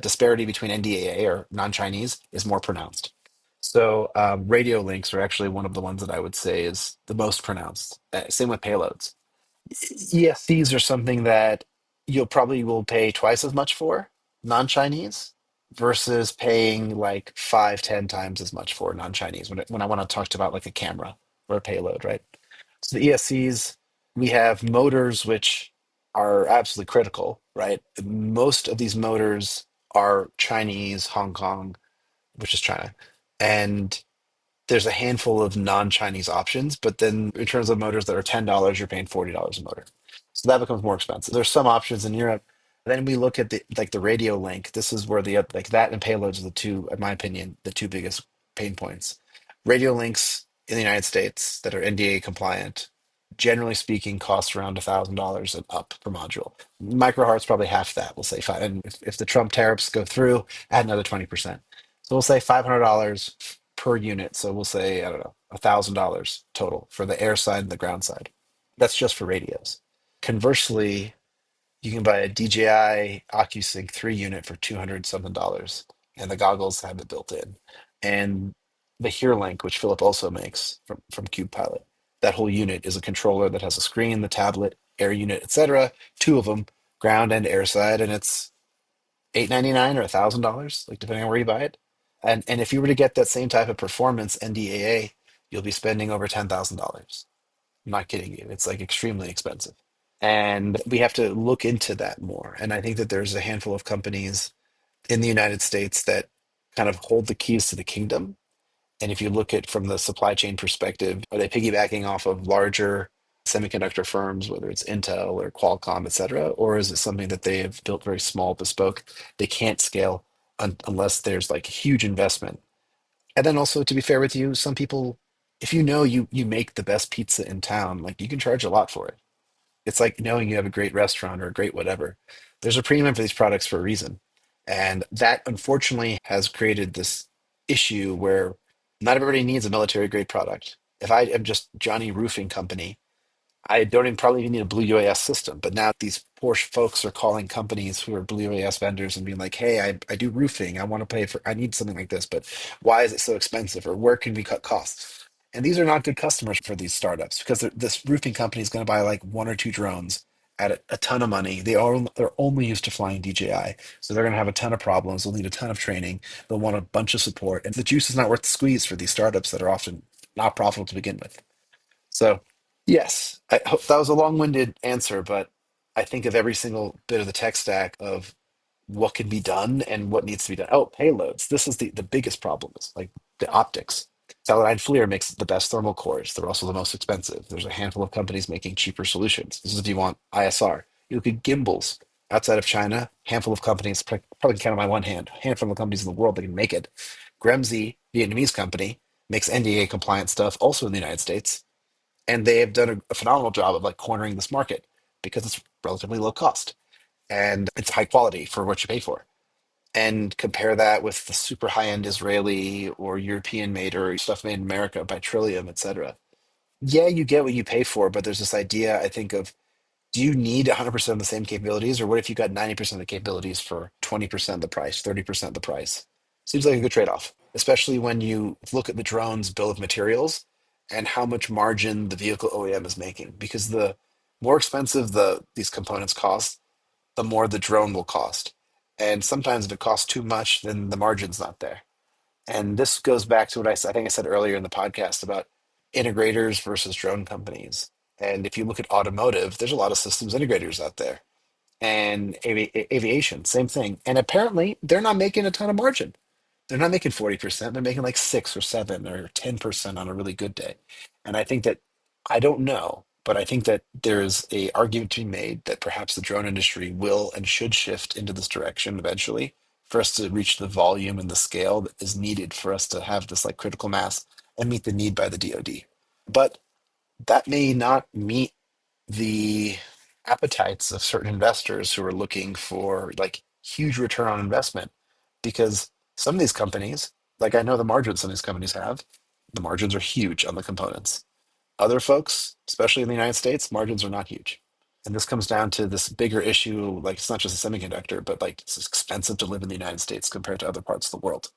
disparity between NDAA or non-Chinese is more pronounced. So radio links are actually one of the ones that I would say is the most pronounced. Same with payloads. ESCs are something that you'll probably will pay twice as much for non-Chinese versus paying like 5, 10 times as much for non-Chinese when I want to talk about like a camera or a payload, right? So the ESCs, we have motors which are absolutely critical, right? Most of these motors are Chinese, Hong Kong, which is China. And there's a handful of non-Chinese options, but then in terms of motors that are $10, you're paying $40 a motor. So that becomes more expensive. There's some options in Europe. Then we look at the radio link. This is where the like that and payloads are the two, in my opinion, the two biggest pain points. Radio links in the United States that are NDAA compliant, generally speaking, cost around $1,000 and up per module. Microheart's probably half that. We'll say five. And if the Trump tariffs go through, add another 20%. So we'll say $500 per unit. So we'll say, I don't know, $1,000 total for the air side and the ground side. That's just for radios. Conversely, you can buy a DJI OcuSync 3 unit for 200 something dollars, and the goggles have it built in. And the HearLink, which Philip also makes from Cube Pilot, that whole unit is a controller that has a screen, the tablet, air unit, etc. Two of them, ground and air side, and it's 899 or $1,000, like depending on where you buy it. And if you were to get that same type of performance NDAA, you'll be spending over $10,000. I'm not kidding you. It's like extremely expensive. And we have to look into that more. And I think that there's a handful of companies in the United States that kind of hold the keys to the kingdom And if you look at from the supply chain perspective, are they piggybacking off of larger semiconductor firms, whether it's Intel or Qualcomm, et cetera, or is it something that they have built very small, bespoke? They can't scale unless there's like huge investment. And then also, to be fair with you, some people, if you know you make the best pizza in town, like you can charge a lot for it. It's like knowing you have a great restaurant or a great whatever. There's a premium for these products for a reason. And that unfortunately has created this issue where not everybody needs a military grade product. If I am just Johnny Roofing Company, I don't even probably even need a Blue UAS system. But now these poor folks are calling companies who are Blue UAS vendors and being like, hey, I do roofing. I want to pay for, I need something like this, but why is it so expensive? Or where can we cut costs? And these are not good customers for these startups because this roofing company is going to buy like one or two drones at a ton of money. They're only used to flying DJI. So they're going to have a ton of problems. They'll need a ton of training. They'll want a bunch of support. And the juice is not worth the squeeze for these startups that are often not profitable to begin with. So, yes, I hope that was a long-winded answer, but I think of every single bit of the tech stack of what can be done and what needs to be done. Oh, payloads. This is the biggest problem is like the optics. Teledyne FLIR makes the best thermal cores. They're also the most expensive. There's a handful of companies making cheaper solutions. This is if you want ISR. You look at gimbals outside of China, handful of companies, probably can count on my one hand, handful of companies in the world that can make it. Gremsy, Vietnamese company, makes NDAA compliant stuff also in the United States, and they have done a phenomenal job of like cornering this market because it's relatively low cost and it's high quality for what you pay for. And compare that with the super high-end Israeli or European made or stuff made in America by Trillium, et cetera. Yeah, you get what you pay for, but there's this idea, I think, of do you need 100% of the same capabilities, or what if you got 90% of the capabilities for 20% of the price, 30% of the price? Seems like a good trade-off, especially when you look at the drone's bill of materials and how much margin the vehicle OEM is making. Because the more expensive these components cost, the more the drone will cost. And sometimes if it costs too much, then the margin's not there. And this goes back to what I think I said earlier in the podcast about integrators versus drone companies. And if you look at automotive, there's a lot of systems integrators out there. And aviation, same thing. And apparently, they're not making a ton of margin. They're not making 40%. They're making like 6 or 7 or 10% on a really good day. And I think that, I don't know, but I think that there's a argument to be made that perhaps the drone industry will and should shift into this direction eventually for us to reach the volume and the scale that is needed for us to have this like critical mass and meet the need by the DoD. But that may not meet the appetites of certain investors who are looking for like huge return on investment because some of these companies, like I know the margins some of these companies have, the margins are huge on the components. Other folks, especially in the United States, margins are not huge. And this comes down to this bigger issue, like it's not just a semiconductor, but like it's expensive to live in the United States compared to other parts of the world.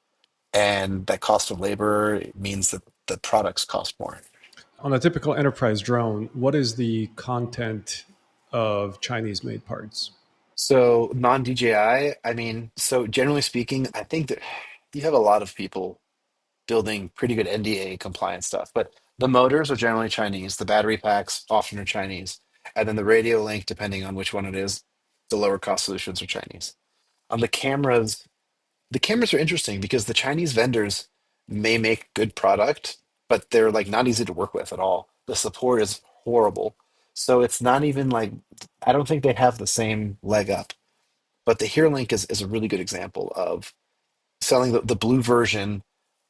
And that cost of labor means that the products cost more. On a typical enterprise drone, what is the content of Chinese made parts? So non-DJI, I mean, so generally speaking, I think that you have a lot of people building pretty good NDAA compliant stuff, but the motors are generally Chinese, the battery packs often are Chinese, and then the radio link, depending on which one it is, the lower cost solutions are Chinese. On the cameras are interesting because the Chinese vendors may make good product, but they're like not easy to work with at all. The support is horrible. So it's not even like I don't think they have the same leg up. But the HereLink is a really good example of selling the blue version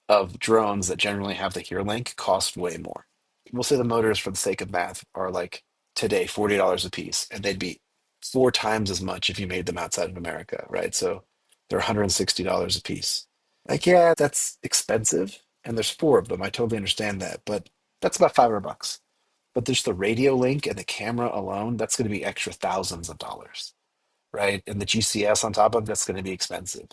of drones that generally have the HereLink cost way more. We'll say the motors, for the sake of math, are like today $40 a piece, and they'd be 4 times as much if you made them outside of America, right? So they're $160 a piece. Like, yeah, that's expensive, and there's four of them. I totally understand that, but that's about $500. But there's the radio link and the camera alone, that's going to be extra thousands of dollars, right? And the GCS on top of that's going to be expensive.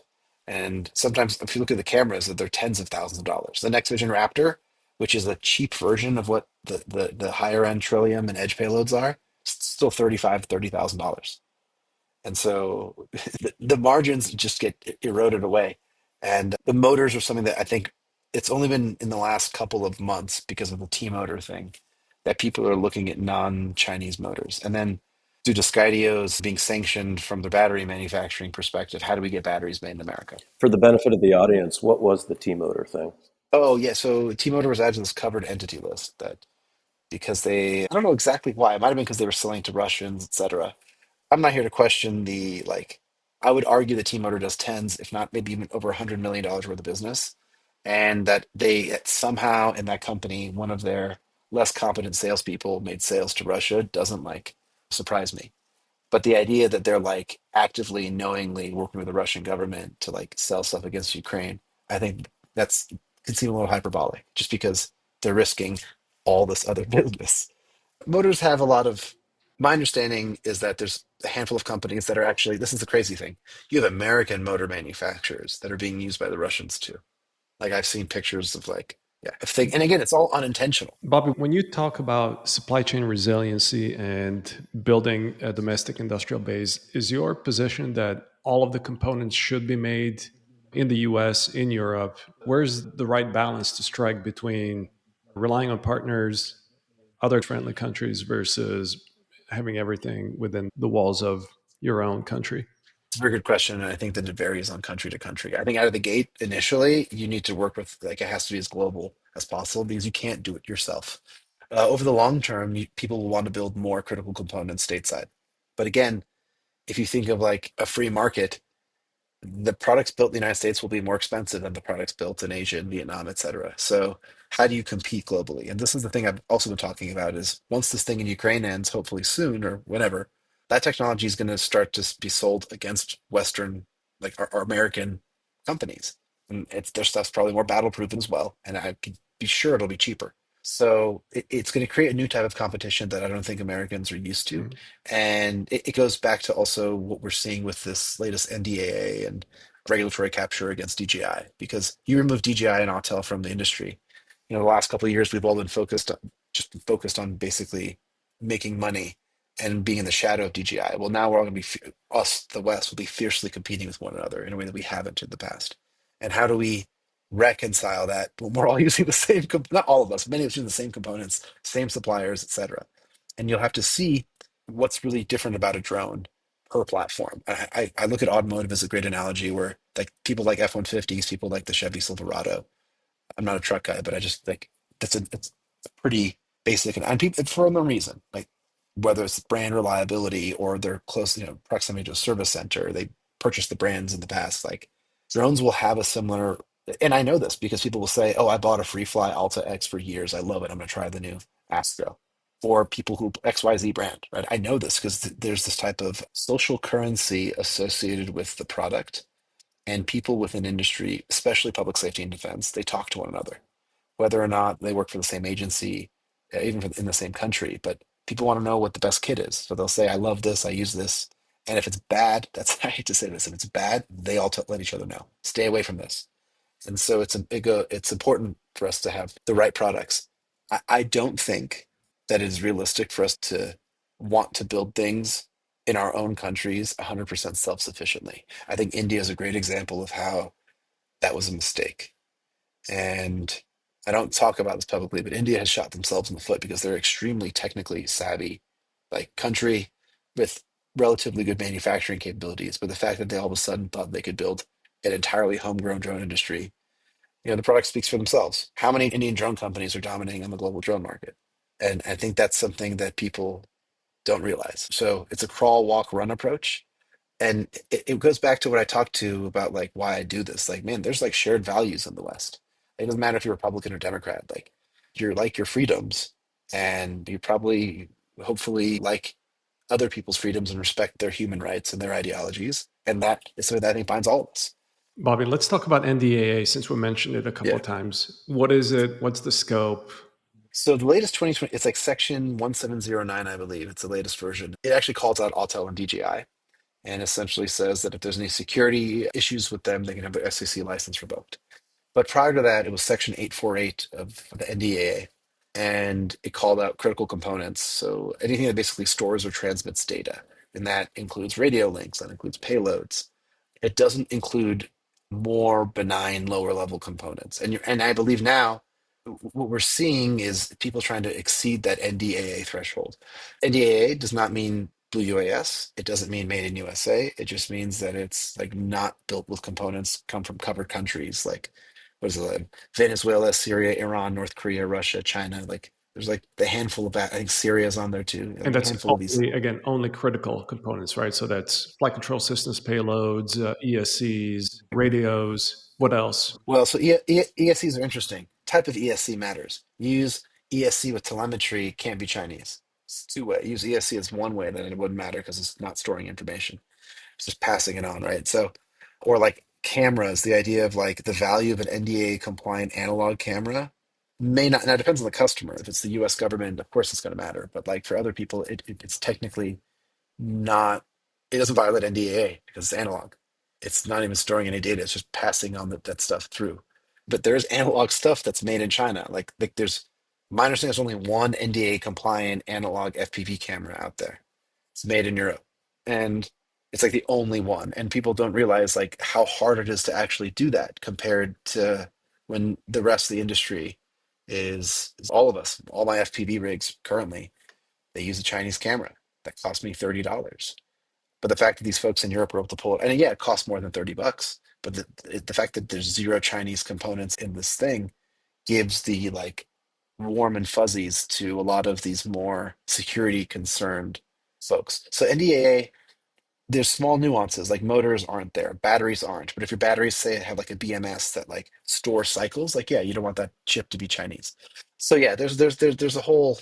And sometimes, if you look at the cameras, they're tens of thousands of dollars. The Next Vision Raptor, which is a cheap version of what the higher end Trillium and Edge payloads are, still 35, $30,000. And so the margins just get eroded away. And the motors are something that I think it's only been in the last couple of months because of the T motor thing that people are looking at non-Chinese motors. And then due to Skydios being sanctioned from the battery manufacturing perspective, how do we get batteries made in America? For the benefit of the audience, what was the T-motor thing? Oh yeah, so T-Motor was added to this covered entity list that because they, I don't know exactly why. It might have been because they were selling to Russians, etc. I'm not here to question the like. I would argue that T-Motor does tens, if not maybe even over $100 million worth of business, and that they somehow in that company, one of their less competent salespeople made sales to Russia doesn't like surprise me. But the idea that they're like actively, knowingly working with the Russian government to like sell stuff against Ukraine, I think that's could seem a little hyperbolic, just because they're risking all this other business. Motors have a lot of. My understanding is that there's a handful of companies that are actually. This is the crazy thing. You have American motor manufacturers that are being used by the Russians too. Like I've seen pictures of like, yeah, if they, and again, it's all unintentional. Bobby, when you talk about supply chain resiliency and building a domestic industrial base, is your position that all of the components should be made in the US, in Europe? Where's the right balance to strike between relying on partners, other friendly countries, versus having everything within the walls of your own country? It's a very good question, and I think that it varies on country to country. I think out of the gate, initially, you need to work with like it has to be as global as possible because you can't do it yourself. Over the long term, people will want to build more critical components stateside. But again, if you think of like a free market, the products built in the United States will be more expensive than the products built in Asia and Vietnam, et cetera. So how do you compete globally? And this is the thing I've also been talking about is once this thing in Ukraine ends, hopefully soon or whenever, that technology is going to start to be sold against Western, like our American companies. And it's their stuff's probably more battle proven as well. And I can be sure it'll be cheaper. So it's going to create a new type of competition that I don't think Americans are used to. Mhm. And it goes back to also what we're seeing with this latest NDAA and regulatory capture against DJI. Because you remove DJI and Autel from the industry, the last couple of years we've all been focused on basically making money and being in the shadow of DJI. Well, now we're all going to be us, the West, will be fiercely competing with one another in a way that we haven't in the past. And how do we reconcile that when we're all using the same, not all of us, many of us using the same components, same suppliers, etc. And you'll have to see what's really different about a drone per platform. I look at automotive as a great analogy where like people like F-150s, people like the Chevy Silverado. I'm not a truck guy, but I just think it's pretty basic and people for a reason. Like whether it's brand reliability or they're close, proximity to a service center, they purchased the brands in the past. Like drones will have a similar, and I know this because people will say, "Oh, I bought a Free Fly Alta X for years. I love it. I'm going to try the new Astro." Or people who XYZ brand, right? I know this because there's this type of social currency associated with the product, and people within industry, especially public safety and defense, they talk to one another whether or not they work for the same agency, even in the same country. But people want to know what the best kit is. So they'll say, I love this, I use this. And if it's bad, that's, I hate to say this, if it's bad, they all let each other know. Stay away from this. And so it's important for us to have the right products. I don't think that it is realistic for us to want to build things in our own countries 100% self-sufficiently. I think India is a great example of how that was a mistake. And I don't talk about this publicly, but India has shot themselves in the foot because they're extremely technically savvy, like country with relatively good manufacturing capabilities. But the fact that they all of a sudden thought they could build an entirely homegrown drone industry, the product speaks for themselves. How many Indian drone companies are dominating on the global drone market? And I think that's something that people don't realize. So it's a crawl, walk, run approach, and it goes back to what I talked to about like why I do this. Like, man, there's like shared values in the West. It doesn't matter if you're Republican or Democrat. Like, you're like your freedoms, and you probably, hopefully, like other people's freedoms and respect their human rights and their ideologies. And that is something that I think binds all of us. Bobby, let's talk about NDAA since we mentioned it a couple Yeah. of times. What is it? What's the scope? So the latest 2020, it's like section 1709, I believe. It's the latest version. It actually calls out Autel and DJI and essentially says that if there's any security issues with them, they can have their SEC license revoked. But prior to that, it was Section 848 of the NDAA, and it called out critical components. So anything that basically stores or transmits data, and that includes radio links, that includes payloads. It doesn't include more benign lower level components. And I believe now what we're seeing is people trying to exceed that NDAA threshold. NDAA does not mean Blue UAS. It doesn't mean made in USA. It just means that it's like not built with components come from covered countries like what is it, Venezuela, Syria, Iran, North Korea, Russia, China. Like there's like the handful of, I think Syria's on there too. And Like a that's handful of these. only, again, only critical components, right? So that's flight control systems, payloads, ESCs, radios. What else? Well, so ESCs are interesting. Type of ESC matters. Use ESC with telemetry can't be Chinese. It's two way. Use ESC as one way, then it wouldn't matter because it's not storing information. It's just passing it on, right? So, or like cameras, the idea of like the value of an NDAA compliant analog camera may not. Now it depends on the customer. If it's the U.S. government, of course it's going to matter. But like for other people, it's technically not, it doesn't violate NDAA because it's analog. It's not even storing any data. It's just passing on that stuff through. But there's analog stuff that's made in China. Like there's, my understanding, there's only one NDAA compliant analog FPV camera out there. It's made in Europe. And it's like the only one. And people don't realize like how hard it is to actually do that compared to when the rest of the industry is all of us, all my FPV rigs currently, they use a Chinese camera that cost me $30. But the fact that these folks in Europe were able to pull it, and yeah, it costs more than $30, but the fact that there's zero Chinese components in this thing gives the like warm and fuzzies to a lot of these more security concerned folks. So NDAA, there's small nuances like motors aren't there, batteries aren't. But if your batteries say have like a BMS that like store cycles, like yeah, you don't want that chip to be Chinese. So yeah, there's a whole,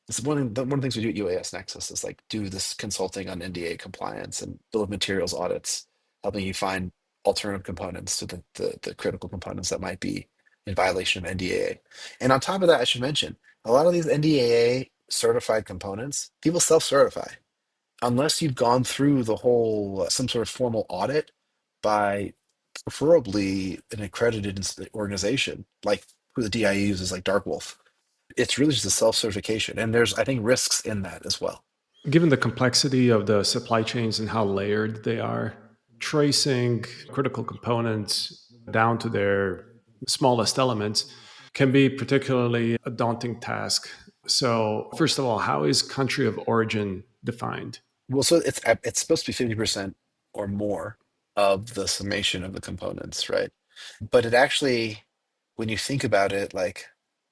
it's one of the things we do at UAS Nexus is like do this consulting on NDA compliance and bill of materials audits, helping you find alternative components to the critical components that might be in violation of NDAA. And on top of that, I should mention a lot of these NDAA certified components, people self-certify unless you've gone through the whole some sort of formal audit by preferably an accredited organization like who the DIA uses, like Darkwolf. It's really just a self-certification, and there's I think risks in that as well. Given the complexity of the supply chains and how layered they are, tracing critical components down to their smallest elements can be particularly a daunting task. So, first of all, how is country of origin defined? Well, so it's supposed to be 50% or more of the summation of the components, right? But it actually, when you think about it, like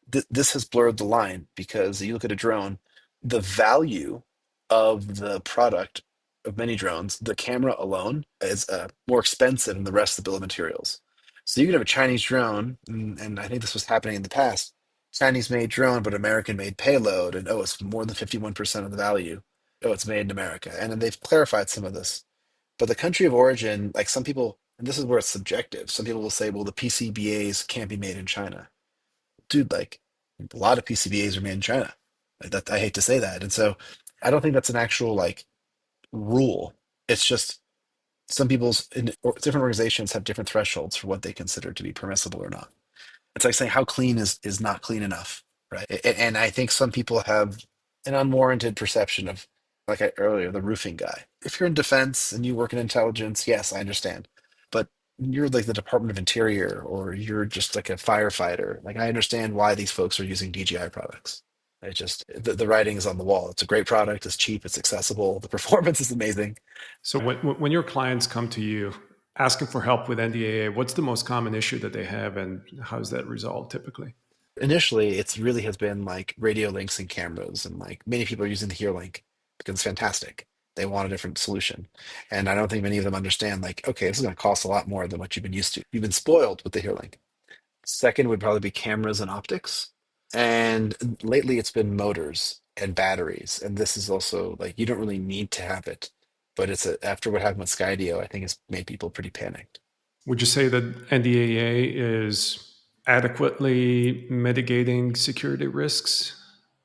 this has blurred the line because you look at a drone, the value of the product of many drones, the camera alone is more expensive than the rest of the bill of materials. So you could have a Chinese drone, and I think this was happening in the past, Chinese made drone, but American made payload, and oh, it's more than 51% of the value. Oh, it's made in America. And then they've clarified some of this. But the country of origin, like some people, and this is where it's subjective. Some people will say, well, the PCBAs can't be made in China. Dude, like a lot of PCBAs are made in China. Like that, I hate to say that. And so I don't think that's an actual like rule. It's just some people's different organizations have different thresholds for what they consider to be permissible or not. It's like saying how clean is not clean enough, right? And I think some people have an unwarranted perception of, like I earlier, the roofing guy. If you're in defense and you work in intelligence, yes, I understand. But you're like the Department of Interior or you're just like a firefighter. Like I understand why these folks are using DJI products. It just the writing is on the wall. It's a great product. It's cheap. It's accessible. The performance is amazing. So, when your clients come to you asking for help with NDAA, what's the most common issue that they have, and how is that resolved typically? Initially it's really has been like radio links and cameras, and like many people are using the here link because it's fantastic. They want a different solution, and I don't think many of them understand like, okay, this is going to cost a lot more than what you've been used to. You've been spoiled with the here link. Second would probably be cameras and optics, and lately it's been motors and batteries, and this is also like you don't really need to have it, but after what happened with Skydio, I think it's made people pretty panicked. Would you say that NDAA is adequately mitigating security risks?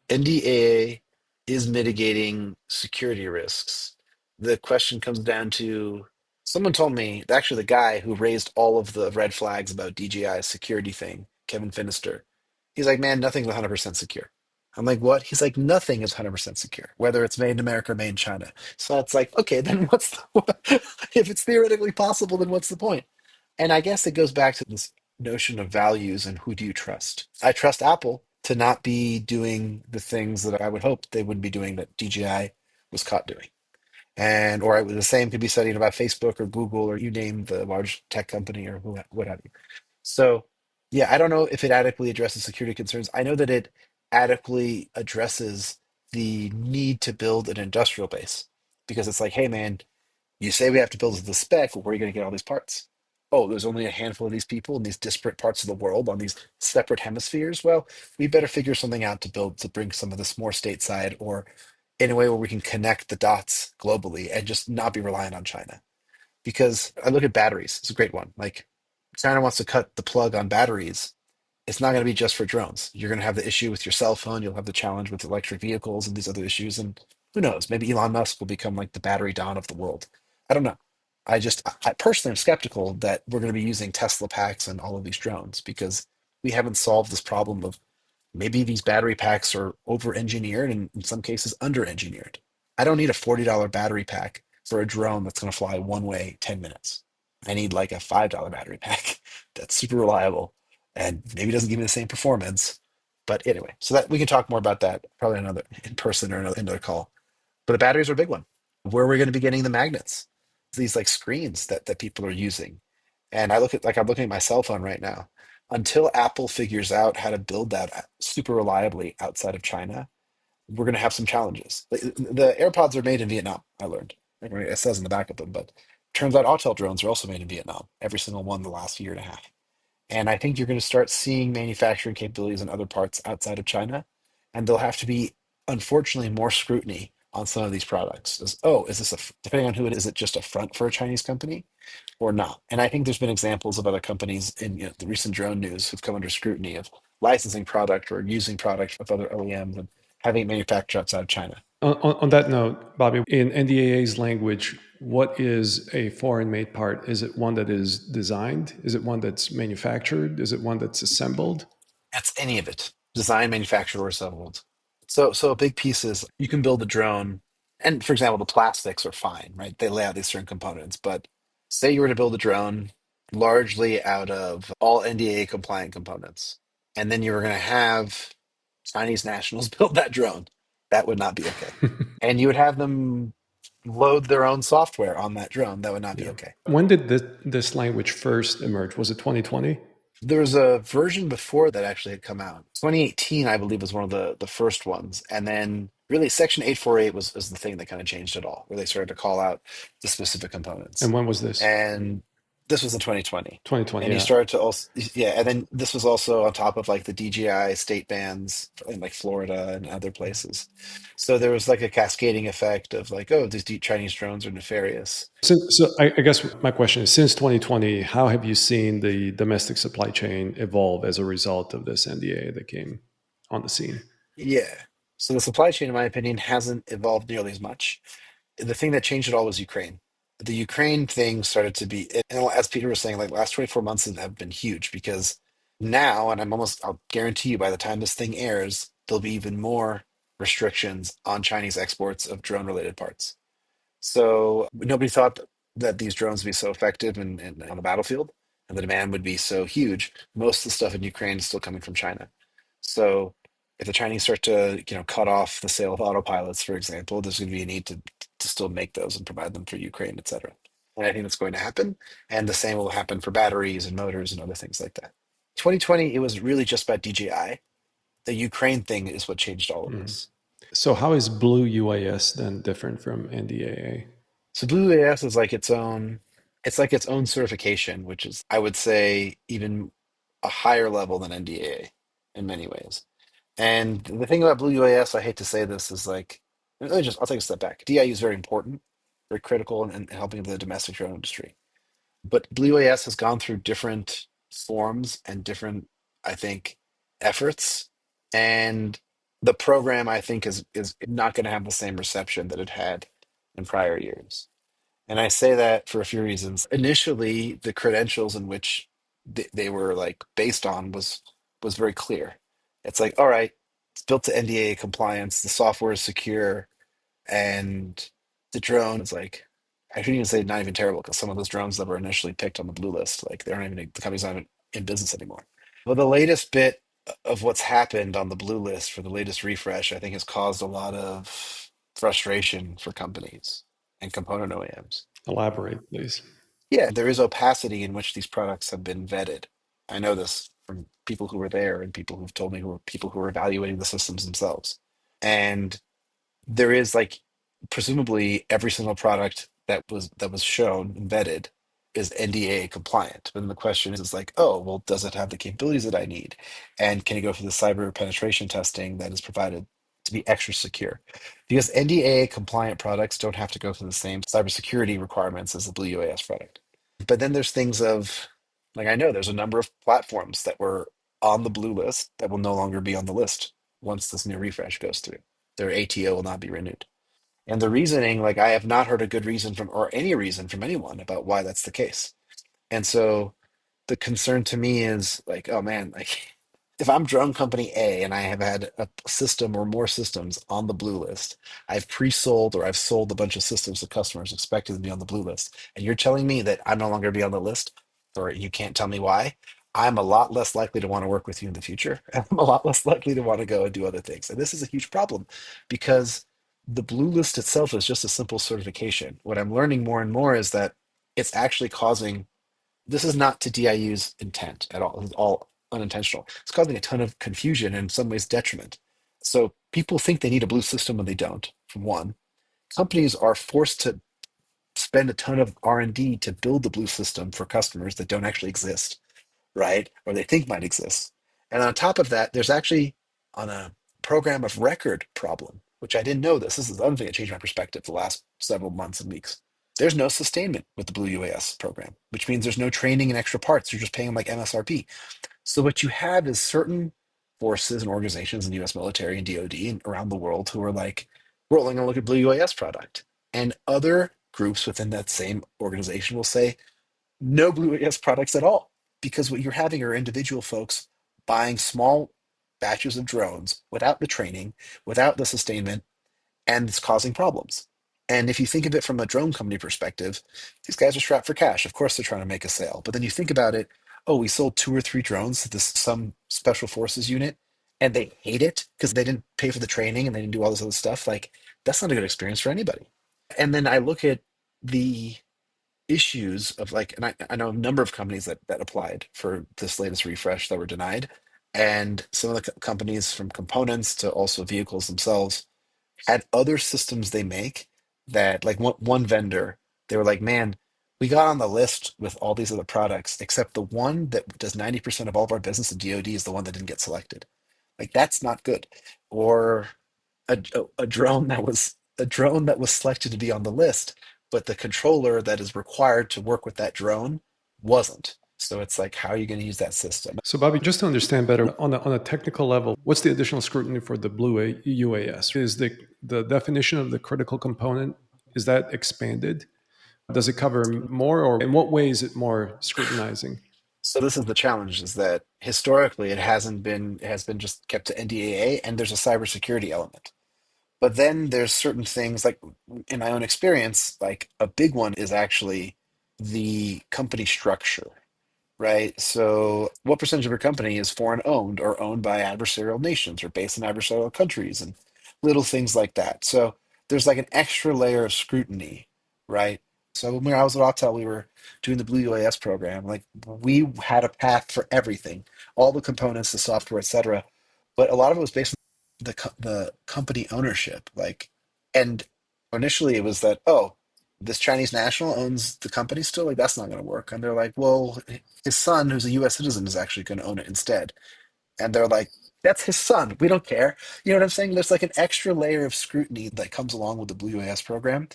NDAA is mitigating security risks. The question comes down to someone told me, actually, the guy who raised all of the red flags about DJI's security thing, Kevin Finister, he's like, man, nothing's 100% secure. I'm like, what? He's like, nothing is 100% secure, whether it's made in America or made in China. So it's like, okay, then what's if it's theoretically possible, then what's the point? And I guess it goes back to this notion of values and who do you trust? I trust Apple to not be doing the things that I would hope they wouldn't be doing that DJI was caught doing. And or the same could be said about Facebook or Google or you name the large tech company or what have you. So Yeah, I don't know if it adequately addresses security concerns. I know that it adequately addresses the need to build an industrial base because it's like, hey, man, you say we have to build to the spec, but where are you going to get all these parts? Oh, there's only a handful of these people in these disparate parts of the world on these separate hemispheres. Well, we better figure something out to build to bring some of this more stateside or in a way where we can connect the dots globally and just not be reliant on China. Because I look at batteries, it's a great one. Like China wants to cut the plug on batteries. It's not going to be just for drones. You're going to have the issue with your cell phone. You'll have the challenge with electric vehicles and these other issues. And who knows? Maybe Elon Musk will become like the battery don of the world. I don't know. I personally am skeptical that we're going to be using Tesla packs and all of these drones because we haven't solved this problem of maybe these battery packs are over engineered and in some cases under engineered. I don't need a $40 battery pack for a drone that's going to fly one way 10 minutes. I need like a $5 battery pack that's super reliable and maybe doesn't give me the same performance. But anyway, so that we can talk more about that probably another in person or another call. But the batteries are a big one. Where are we going to be getting the magnets? These like screens that people are using. And I look at like I'm looking at my cell phone right now. Until Apple figures out how to build that super reliably outside of China, we're going to have some challenges. The AirPods are made in Vietnam, I learned. I mean, it says in the back of them, but turns out Autel drones are also made in Vietnam, every single one the last year and a half. And I think you're going to start seeing manufacturing capabilities in other parts outside of China. And there'll have to be, unfortunately, more scrutiny on some of these products. Oh, is this depending on who it is it just a front for a Chinese company or not? And I think there's been examples of other companies in the recent drone news who've come under scrutiny of licensing product or using product of other OEMs and having it manufactured outside of China. On that note, Bobby, in NDAA's language, what is a foreign made part? Is it one that is designed? Is it one that's manufactured? Is it one that's assembled? That's any of it, design, manufactured, or assembled. So a big piece is you can build a drone, and for example, the plastics are fine, right? They lay out these certain components, but say you were to build a drone largely out of all NDAA compliant components, and then you were going to have Chinese nationals build that drone. That would not be okay. And you would have them load their own software on that drone. That would not be Yeah. okay. When did this language first emerge? Was it 2020? There was a version before that actually had come out. 2018, I believe, was one of the first ones. And then really Section 848 was the thing that kind of changed it all, where they started to call out the specific And components. when was this? And this was in 2020. 2020, And you yeah. started to also, yeah, and then this was also on top of like the DJI state bans in like Florida and other places. So there was like a cascading effect of like, oh, these Chinese drones are nefarious. So I guess my question is, since 2020, how have you seen the domestic supply chain evolve as a result of this NDA that came on the scene? Yeah. So the supply chain, in my opinion, hasn't evolved nearly as much. The thing that changed it all was Ukraine. The Ukraine thing started to be, and as Peter was saying, like last 24 months have been huge because now, and I'll guarantee you by the time this thing airs, there'll be even more restrictions on Chinese exports of drone related parts. So nobody thought that these drones would be so effective and on the battlefield and the demand would be so huge. Most of the stuff in Ukraine is still coming from China. So if the Chinese start to, cut off the sale of autopilots, for example, there's going to be a need to still make those and provide them for Ukraine, et cetera. And I think that's going to happen. And the same will happen for batteries and motors and other things like that. 2020, it was really just about DJI. The Ukraine thing is what changed all of Mhm. this. So how is Blue UAS then different from NDAA? So Blue UAS is like it's like its own certification, which is, I would say, even a higher level than NDAA in many ways. And the thing about Blue UAS, I hate to say this, is like, I'll take a step back. DIU is very important, very critical in helping the domestic drone industry. But Blue UAS has gone through different forms and different, I think, efforts. And the program, I think, is not going to have the same reception that it had in prior years. And I say that for a few reasons. Initially, the credentials in which they were like based on was very clear. It's like, all right, it's built to NDAA compliance, the software is secure, and the drone is like, I shouldn't even say not even terrible because some of those drones that were initially picked on the blue list, like they aren't even the company's not even in business anymore. But the latest bit of what's happened on the blue list for the latest refresh, I think has caused a lot of frustration for companies and component OEMs. Elaborate, please. Yeah, there is opacity in which these products have been vetted. I know this from people who were there and people who've told me who were people who were evaluating the systems themselves. And there is like presumably every single product that was shown embedded is NDAA compliant. But then the question is like, oh, well, does it have the capabilities that I need? And can it go through the cyber penetration testing that is provided to be extra secure? Because NDAA compliant products don't have to go through the same cybersecurity requirements as the Blue UAS product. But then there's things of like I know there's a number of platforms that were on the blue list that will no longer be on the list once this new refresh goes through. Their ATO will not be renewed. And the reasoning, like I have not heard a good reason from or any reason from anyone about why that's the case. And so the concern to me is like, oh man, like if I'm drone company A and I have had a system or more systems on the blue list, I've pre-sold or I've sold a bunch of systems to customers expecting to be on the blue list, and you're telling me that I'm no longer be on the list, or you can't tell me why, I'm a lot less likely to want to work with you in the future. I'm a lot less likely to want to go and do other things. And this is a huge problem because the blue list itself is just a simple certification. What I'm learning more and more is that it's actually causing this is not to DIU's intent at all. It's all unintentional. It's causing a ton of confusion and in some ways detriment. So people think they need a blue system when they don't, for one. Companies are forced to spend a ton of R&D to build the blue system for customers that don't actually exist, right? Or they think might exist. And on top of that, there's actually on a program of record problem, which I didn't know this. This is the other thing that changed my perspective the last several months and weeks. There's no sustainment with the Blue UAS program, which means there's no training and extra parts. You're just paying them like MSRP. So what you have is certain forces and organizations in the US military and DoD and around the world who are like, we're only going to look at Blue UAS product. And other groups within that same organization will say, no Blue UAS products at all. Because what you're having are individual folks buying small batches of drones without the training, without the sustainment, and it's causing problems. And if you think of it from a drone company perspective, these guys are strapped for cash. Of course, they're trying to make a sale. But then you think about it, oh, we sold two or three drones to this some special forces unit, and they hate it because they didn't pay for the training and they didn't do all this other stuff. Like that's not a good experience for anybody. And then I look at the issues of like, and I know a number of companies that applied for this latest refresh that were denied. And some of the companies from components to also vehicles themselves had other systems they make that like one vendor, they were like, man, we got on the list with all these other products, except the one that does 90% of all of our business in DoD is the one that didn't get selected. Like that's not good. Or a drone that was selected to be on the list, but the controller that is required to work with that drone wasn't. So it's like, how are you going to use that system? So, Bobby, just to understand better, on a technical level, what's the additional scrutiny for the Blue UAS? Is the definition of the critical component, is that expanded? Does it cover more, or in what way is it more scrutinizing? So this is the challenge: is that historically it hasn't been it has been just kept to NDAA, and there's a cybersecurity element. But then there's certain things like in my own experience, like a big one is actually the company structure, right? So, what percentage of your company is foreign owned or owned by adversarial nations or based in adversarial countries and little things like that? So, there's like an extra layer of scrutiny, right? So, when I was at Autel, we were doing the Blue UAS program. Like, we had a path for everything, all the components, the software, etc. But a lot of it was based on the company ownership. Like, and initially it was that, oh, this Chinese national owns the company still, like that's not going to work. And they're like, well, his son, who's a U.S. citizen, is actually going to own it instead. And they're like, that's his son. We don't care. You know what I'm saying? There's like an extra layer of scrutiny that comes along with the Blue UAS program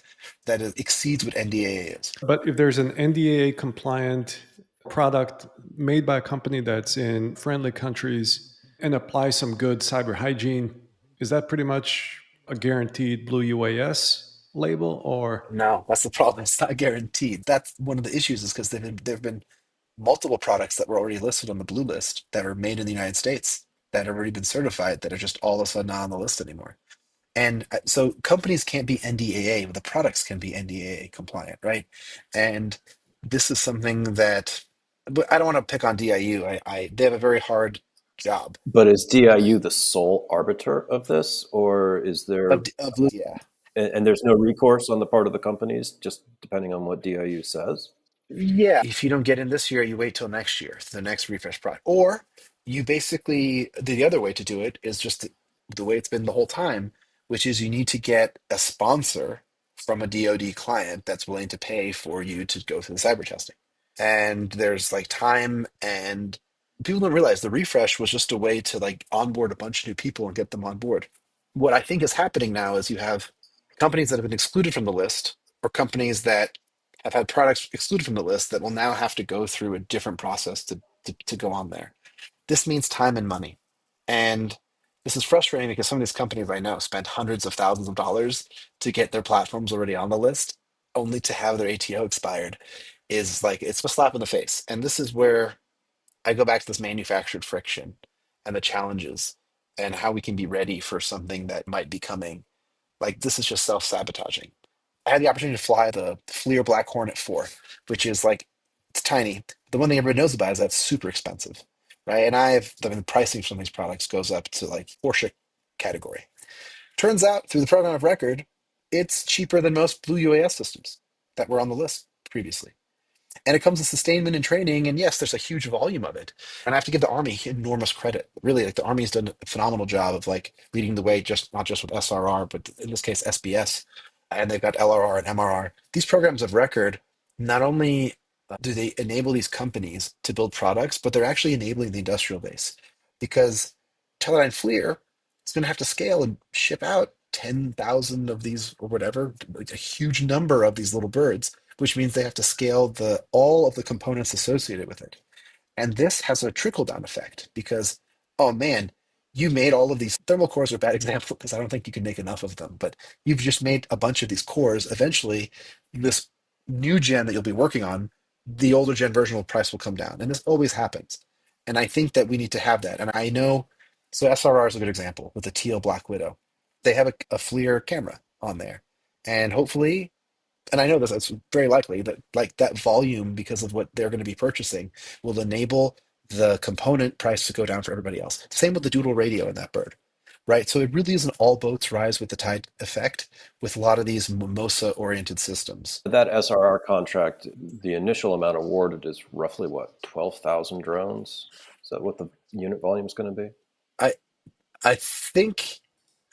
that exceeds what NDAA is. But if there's an NDAA compliant product made by a company that's in friendly countries and applies some good cyber hygiene, is that pretty much a guaranteed Blue UAS label? Or No, that's the problem. It's not guaranteed. That's one of the issues is because there've been multiple products that were already listed on the blue list that are made in the United States that have already been certified that are just all of a sudden not on the list anymore. And so companies can't be NDAA, but the products can be NDAA compliant, right? And this is something that, but I don't want to pick on DIU. They have a very hard job But is DIU the sole arbiter of this, or is there, yeah. and there's no recourse on the part of the companies, just depending on what DIU says? Yeah, if you don't get in this year, you wait till next year, the next refresh product. Or you basically, the other way to do it is just the way it's been the whole time, which is you need to get a sponsor from a DoD client that's willing to pay for you to go through the cyber testing. And there's like time, and people don't realize the refresh was just a way to like onboard a bunch of new people and get them on board. What I think is happening now is you have companies that have been excluded from the list, or companies that have had products excluded from the list that will now have to go through a different process to go on there. This means time and money. And this is frustrating because some of these companies I know spent hundreds of thousands of dollars to get their platforms already on the list, only to have their ATO expired. Is like it's a slap in the face. And this is where I go back to this manufactured friction and the challenges and how we can be ready for something that might be coming. Like this is just self-sabotaging. I had the opportunity to fly the FLIR Black Hornet 4, which is like it's tiny. The one thing everybody knows about is that's super expensive, right? And the pricing for some of these products goes up to like Porsche category. Turns out through the program of record, it's cheaper than most Blue UAS systems that were on the list previously. And it comes with sustainment and training. And yes, there's a huge volume of it. And I have to give the Army enormous credit. Really, like the Army's done a phenomenal job of like leading the way, just not just with SRR, but in this case, SBS. And they've got LRR and MRR. These programs of record, not only do they enable these companies to build products, but they're actually enabling the industrial base. Because Teledyne FLIR is going to have to scale and ship out 10,000 of these or whatever, like a huge number of these little birds, which means they have to scale the all of the components associated with it. And this has a trickle down effect because, oh man, you made all of these thermal cores are a bad example because I don't think you can make enough of them, but you've just made a bunch of these cores. Eventually, this new gen that you'll be working on, the older gen version will price will come down. And this always happens. And I think that we need to have that. And I know, so SRR is a good example with the teal Black Widow. They have a FLIR camera on there. And hopefully and I know this, it's very likely that like that volume, because of what they're going to be purchasing, will enable the component price to go down for everybody else. Same with the doodle radio in that bird, right? So it really is an all boats rise with the tide effect with a lot of these MOSA oriented systems. That SRR contract, the initial amount awarded is roughly what, 12,000 drones? Is that what the unit volume is going to be? I I think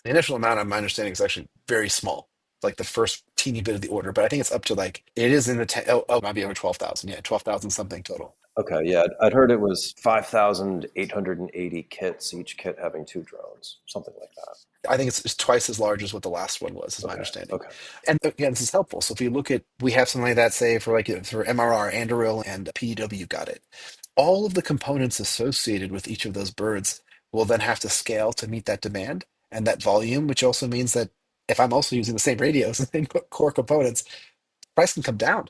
the initial amount, on my understanding, is actually very small, like the first teeny bit of the order. But I think it's up to like it is in the it might be over 12,000. Yeah, 12,000 something total. Okay, yeah, I'd heard it was 5,880 kits, each kit having two drones, something like that. I think it's twice as large as what the last one was, is my Okay, understanding. okay. And again, this is helpful. So if you look at, we have something like that, say for like for MRR, Anduril, and PEW got it. All of the components associated with each of those birds will then have to scale to meet that demand and that volume, which also means that if I'm also using the same radios and same core components, price can come down.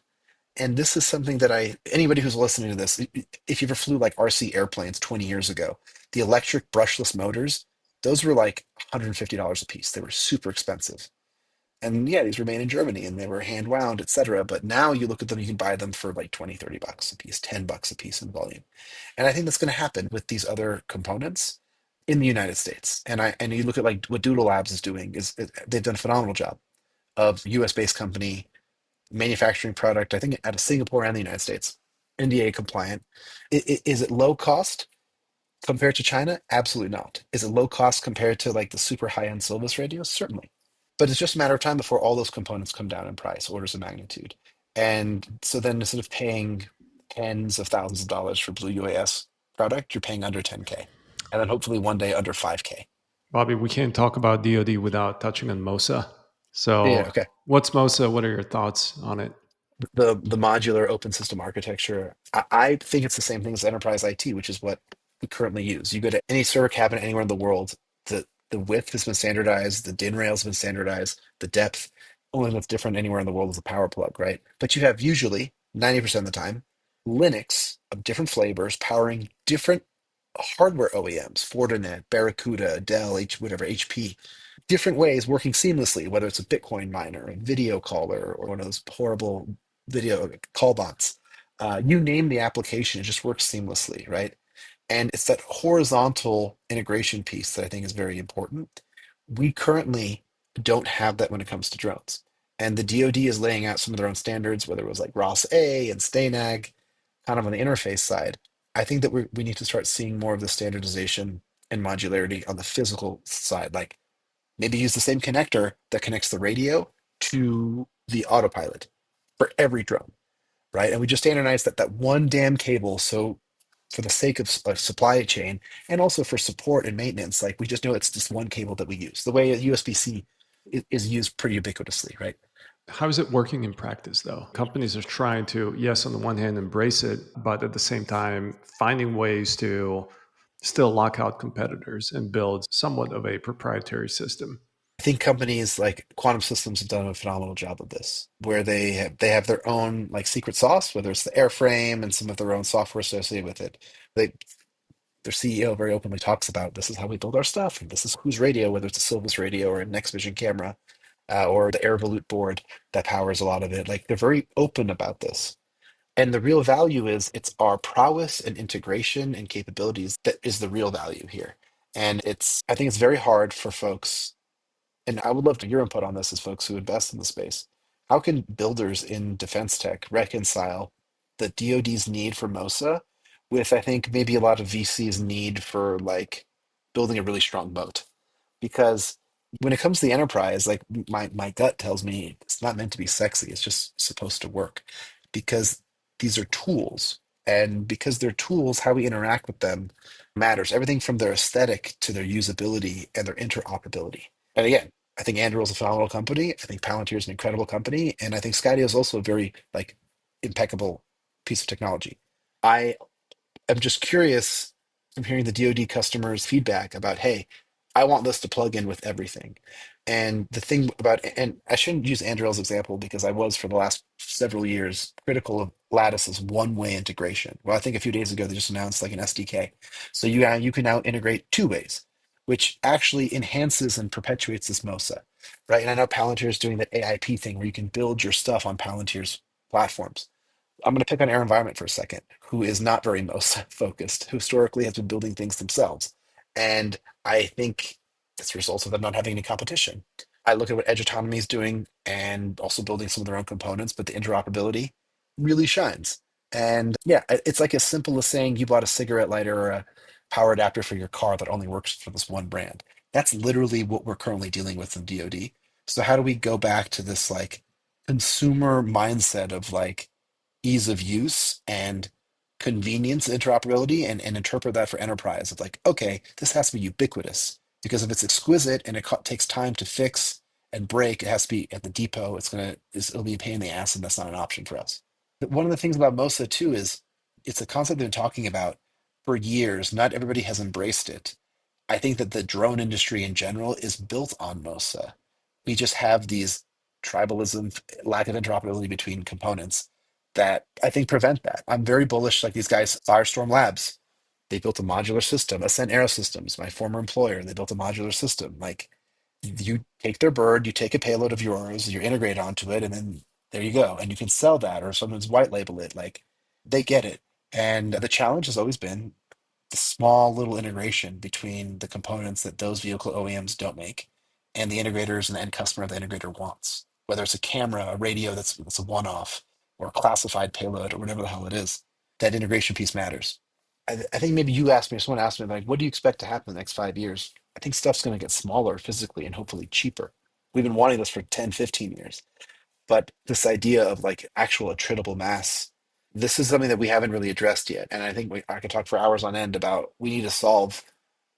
And this is something that anybody who's listening to this, if you ever flew like RC airplanes 20 years ago, the electric brushless motors, those were like $150 a piece. They were super expensive. And yeah, these were made in Germany and they were hand wound, etc. But now you look at them, you can buy them for like 20, $30 a piece, $10 a piece in volume. And I think that's going to happen with these other components in the United States. And you look at like what Doodle Labs is doing they've done a phenomenal job of US based company manufacturing product, I think out of Singapore and the United States, NDAA compliant. Is it low cost compared to China? Absolutely not. Is it low cost compared to like the super high end Silvus radios? Certainly. But it's just a matter of time before all those components come down in price, orders of magnitude. And so then instead of paying tens of thousands of dollars for Blue UAS product, you're paying under 10K. And then hopefully one day under 5K. Bobby, we can't talk about DoD without touching on MOSA. Yeah, So, okay. what's MOSA? What are your thoughts on it? The modular open system architecture, I think it's the same thing as enterprise IT, which is what we currently use. You go to any server cabinet anywhere in the world, the width has been standardized, the DIN rails have been standardized, the depth. Only what's different anywhere in the world is a power plug, right? But you have usually 90% of the time Linux of different flavors powering different hardware OEMs, Fortinet, Barracuda, Dell, whatever, HP, different ways working seamlessly, whether it's a Bitcoin miner, a video caller, or one of those horrible video call bots. You name the application, it just works seamlessly, right? And it's that horizontal integration piece that I think is very important. We currently don't have that when it comes to drones. And the DoD is laying out some of their own standards, whether it was like ROS-A and STANAG, kind of on the interface side. I think that we need to start seeing more of the standardization and modularity on the physical side. Like maybe use the same connector that connects the radio to the autopilot for every drone, right? And we just standardize that one damn cable. So for the sake of supply chain and also for support and maintenance, like we just know it's just one cable that we use. The way a USB-C is used pretty ubiquitously, right? How is it working in practice, though? Companies are trying to, yes, on the one hand, embrace it, but at the same time, finding ways to still lock out competitors and build somewhat of a proprietary system. I think companies like Quantum Systems have done a phenomenal job of this, where they have their own like secret sauce, whether it's the airframe and some of their own software associated with it. They their CEO very openly talks about this is how we build our stuff, and this is whose radio, whether it's a Silvus radio or a Next Vision camera, or the AirVolute board that powers a lot of it. Like they're very open about this. And the real value is it's our prowess and integration and capabilities that is the real value here. And I think it's very hard for folks, and I would love to your input on this as folks who invest in the space. How can builders in defense tech reconcile the DoD's need for MOSA with, I think, maybe a lot of VC's need for like building a really strong moat? Because when it comes to the enterprise, like my gut tells me it's not meant to be sexy. It's just supposed to work because these are tools. And because they're tools, how we interact with them matters. Everything from their aesthetic to their usability and their interoperability. And again, I think Anduril is a phenomenal company. I think Palantir is an incredible company. And I think Skydio is also a very like impeccable piece of technology. I'm just curious from hearing the DoD customers' feedback about, hey, I want this to plug in with everything. And the thing about, and I shouldn't use Anduril's example because I was for the last several years critical of Lattice's one-way integration. Well, I think a few days ago they just announced like an SDK, so you can now integrate two ways, which actually enhances and perpetuates this MOSA, right? And I know Palantir is doing that AIP thing where you can build your stuff on Palantir's platforms. I'm going to pick on Air Environment for a second, who is not very most focused, who historically has been building things themselves. And I think it's a result of them not having any competition. I look at what Edge Autonomy is doing and also building some of their own components, but the interoperability really shines. And yeah, it's like as simple as saying you bought a cigarette lighter or a power adapter for your car that only works for this one brand. That's literally what we're currently dealing with in DoD. So how do we go back to this like consumer mindset of like ease of use and convenience interoperability and interpret that for enterprise of like, okay, this has to be ubiquitous because if it's exquisite and takes time to fix and break, it has to be at the depot. It'll be a pain in the ass, and that's not an option for us. But one of the things about MOSA too is it's a concept they've been talking about for years. Not everybody has embraced it. I think that the drone industry in general is built on MOSA. We just have these tribalism, lack of interoperability between components that I think prevent that. I'm very bullish, like these guys, Firestorm Labs. They built a modular system. Ascent Aerosystems, my former employer, they built a modular system. Like you take their bird, you take a payload of yours, you integrate onto it, and then there you go. And you can sell that or someone's white label it. Like they get it. And the challenge has always been the small little integration between the components that those vehicle OEMs don't make and the integrators and the end customer the integrator wants. Whether it's a camera, a radio that's a one-off, or a classified payload, or whatever the hell it is, that integration piece matters. I think maybe you asked me, or someone asked me, like, what do you expect to happen in the next 5 years? I think stuff's going to get smaller physically and hopefully cheaper. We've been wanting this for 10, 15 years. But this idea of like actual attritable mass, this is something that we haven't really addressed yet. And I think I could talk for hours on end about we need to solve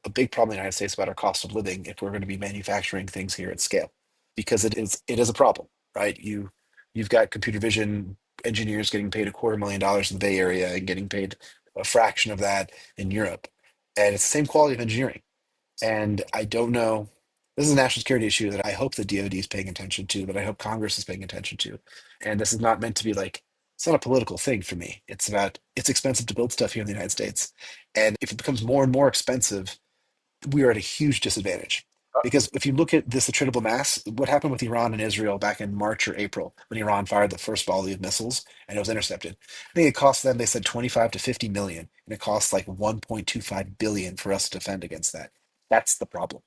a big problem in the United States about our cost of living if we're going to be manufacturing things here at scale, because it is a problem, right? You've got computer vision engineers getting paid $250,000 in the Bay Area and getting paid a fraction of that in Europe, and it's the same quality of engineering. And I don't know. This is a national security issue that I hope the DoD is paying attention to, that I hope Congress is paying attention to. And this is not meant to be like, it's not a political thing for me. It's about, it's expensive to build stuff here in the United States. And if it becomes more and more expensive, we are at a huge disadvantage. Because if you look at this attritable mass, what happened with Iran and Israel back in March or April when Iran fired the first volley of missiles and it was intercepted? I think it cost them, they said 25 to 50 million, and it costs like 1.25 billion for us to defend against that. That's the problem.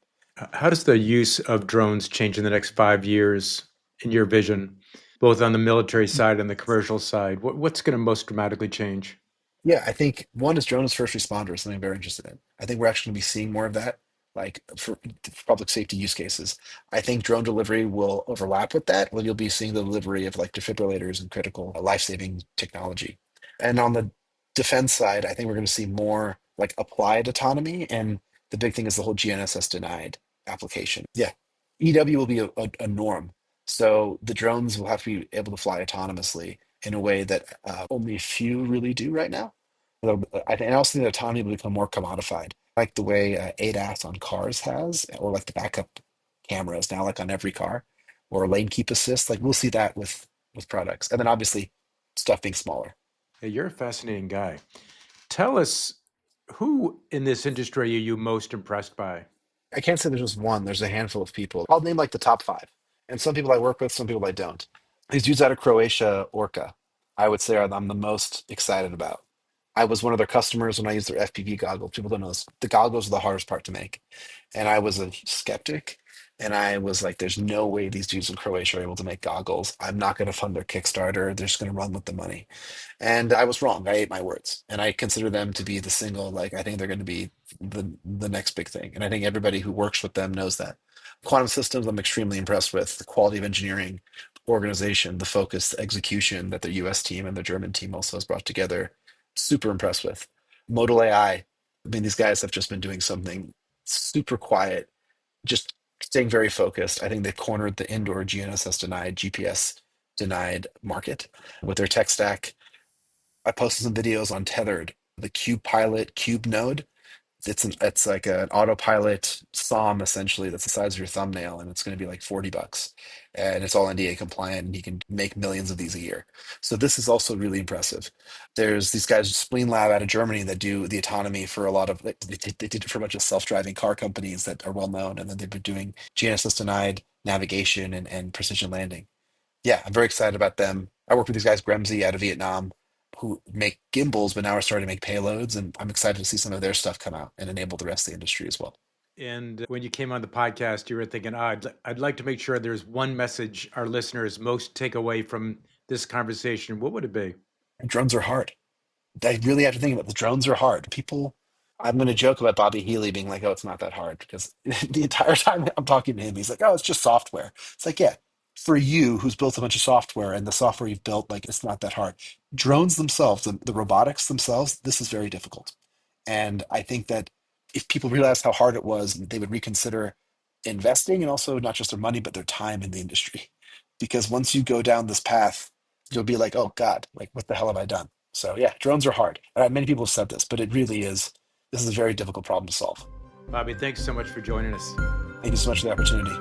How does the use of drones change in the next 5 years? in your vision, both on the military side and the commercial side? What's going to most dramatically change? Yeah, I think one is drones first responders, something I'm very interested in. I think we're actually going to be seeing more of that, like for public safety use cases. I think drone delivery will overlap with that, where you'll be seeing the delivery of like defibrillators and critical life-saving technology. And on the defense side, I think we're going to see more like applied autonomy. And the big thing is the whole GNSS denied application. Yeah, EW will be a norm. So the drones will have to be able to fly autonomously in a way that only a few really do right now. I think, and I also think that autonomy will become more commodified, like the way ADAS on cars has, or like the backup cameras now, like on every car, or lane keep assist. Like we'll see that with products, and then obviously stuff being smaller. Hey, you're a fascinating guy. Tell us, who in this industry are you most impressed by? I can't say there's just one. There's a handful of people. I'll name like the top five, and some people I work with, some people I don't. These dudes out of Croatia, Orca, I would say I'm the most excited about. I was one of their customers when I used their FPV goggles. People don't know this. The goggles are the hardest part to make, and I was a skeptic, and I was like, "There's no way these dudes in Croatia are able to make goggles. I'm not going to fund their Kickstarter. They're just going to run with the money." And I was wrong. I ate my words, and I consider them to be the single. Like I think they're going to be the next big thing, and I think everybody who works with them knows that. Quantum systems, I'm extremely impressed with the quality of engineering, organization, the focus, the execution that their U.S. team and their German team also has brought together. Super impressed with. Modal AI. I mean, these guys have just been doing something super quiet, just staying very focused. I think they've cornered the indoor GNSS denied, GPS denied market with their tech stack. I posted some videos on Tethered, the Cube Pilot Cube node. It's like an autopilot SOM essentially that's the size of your thumbnail, and it's going to be like $40, and it's all NDA compliant, and you can make millions of these a year. So this is also really impressive. There's these guys, Spleen Lab out of Germany, that do the autonomy for a lot of. They did it for a bunch of self-driving car companies that are well known, and then they've been doing GNSS denied navigation and precision landing. Yeah, I'm very excited about them. I work with these guys, Gremsy out of Vietnam, who make gimbals, but now are starting to make payloads, and I'm excited to see some of their stuff come out and enable the rest of the industry as well. And when you came on the podcast, you were thinking, I'd like to make sure there's one message our listeners most take away from this conversation. What would it be? And drones are hard. I really have to think about the drones are hard. People, I'm going to joke about Bobby Healy being like, "Oh, it's not that hard," because the entire time I'm talking to him, he's like, "Oh, it's just software." It's like, yeah, for you who's built a bunch of software and the software you've built, like it's not that hard. Drones themselves, the robotics themselves, this is very difficult. And I think that if people realized how hard it was, they would reconsider investing and also not just their money, but their time in the industry. Because once you go down this path, you'll be like, oh God, like what the hell have I done? So yeah, drones are hard. Many people have said this, but it really is. This is a very difficult problem to solve. Bobby, thanks so much for joining us. Thank you so much for the opportunity.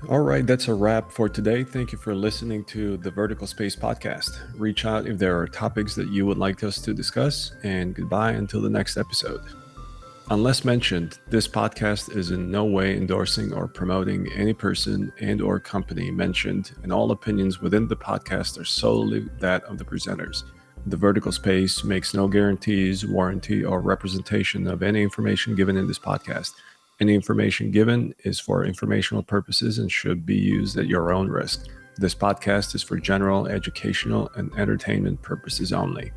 All right, that's a wrap for today. Thank you for listening to the Vertical Space Podcast. Reach out if there are topics that you would like us to discuss, and goodbye until the next episode. Unless mentioned, this podcast is in no way endorsing or promoting any person and/or company mentioned, and all opinions within the podcast are solely that of the presenters. The Vertical Space makes no guarantees, warranty, or representation of any information given in this podcast. Any information given is for informational purposes and should be used at your own risk. This podcast is for general, educational, and entertainment purposes only.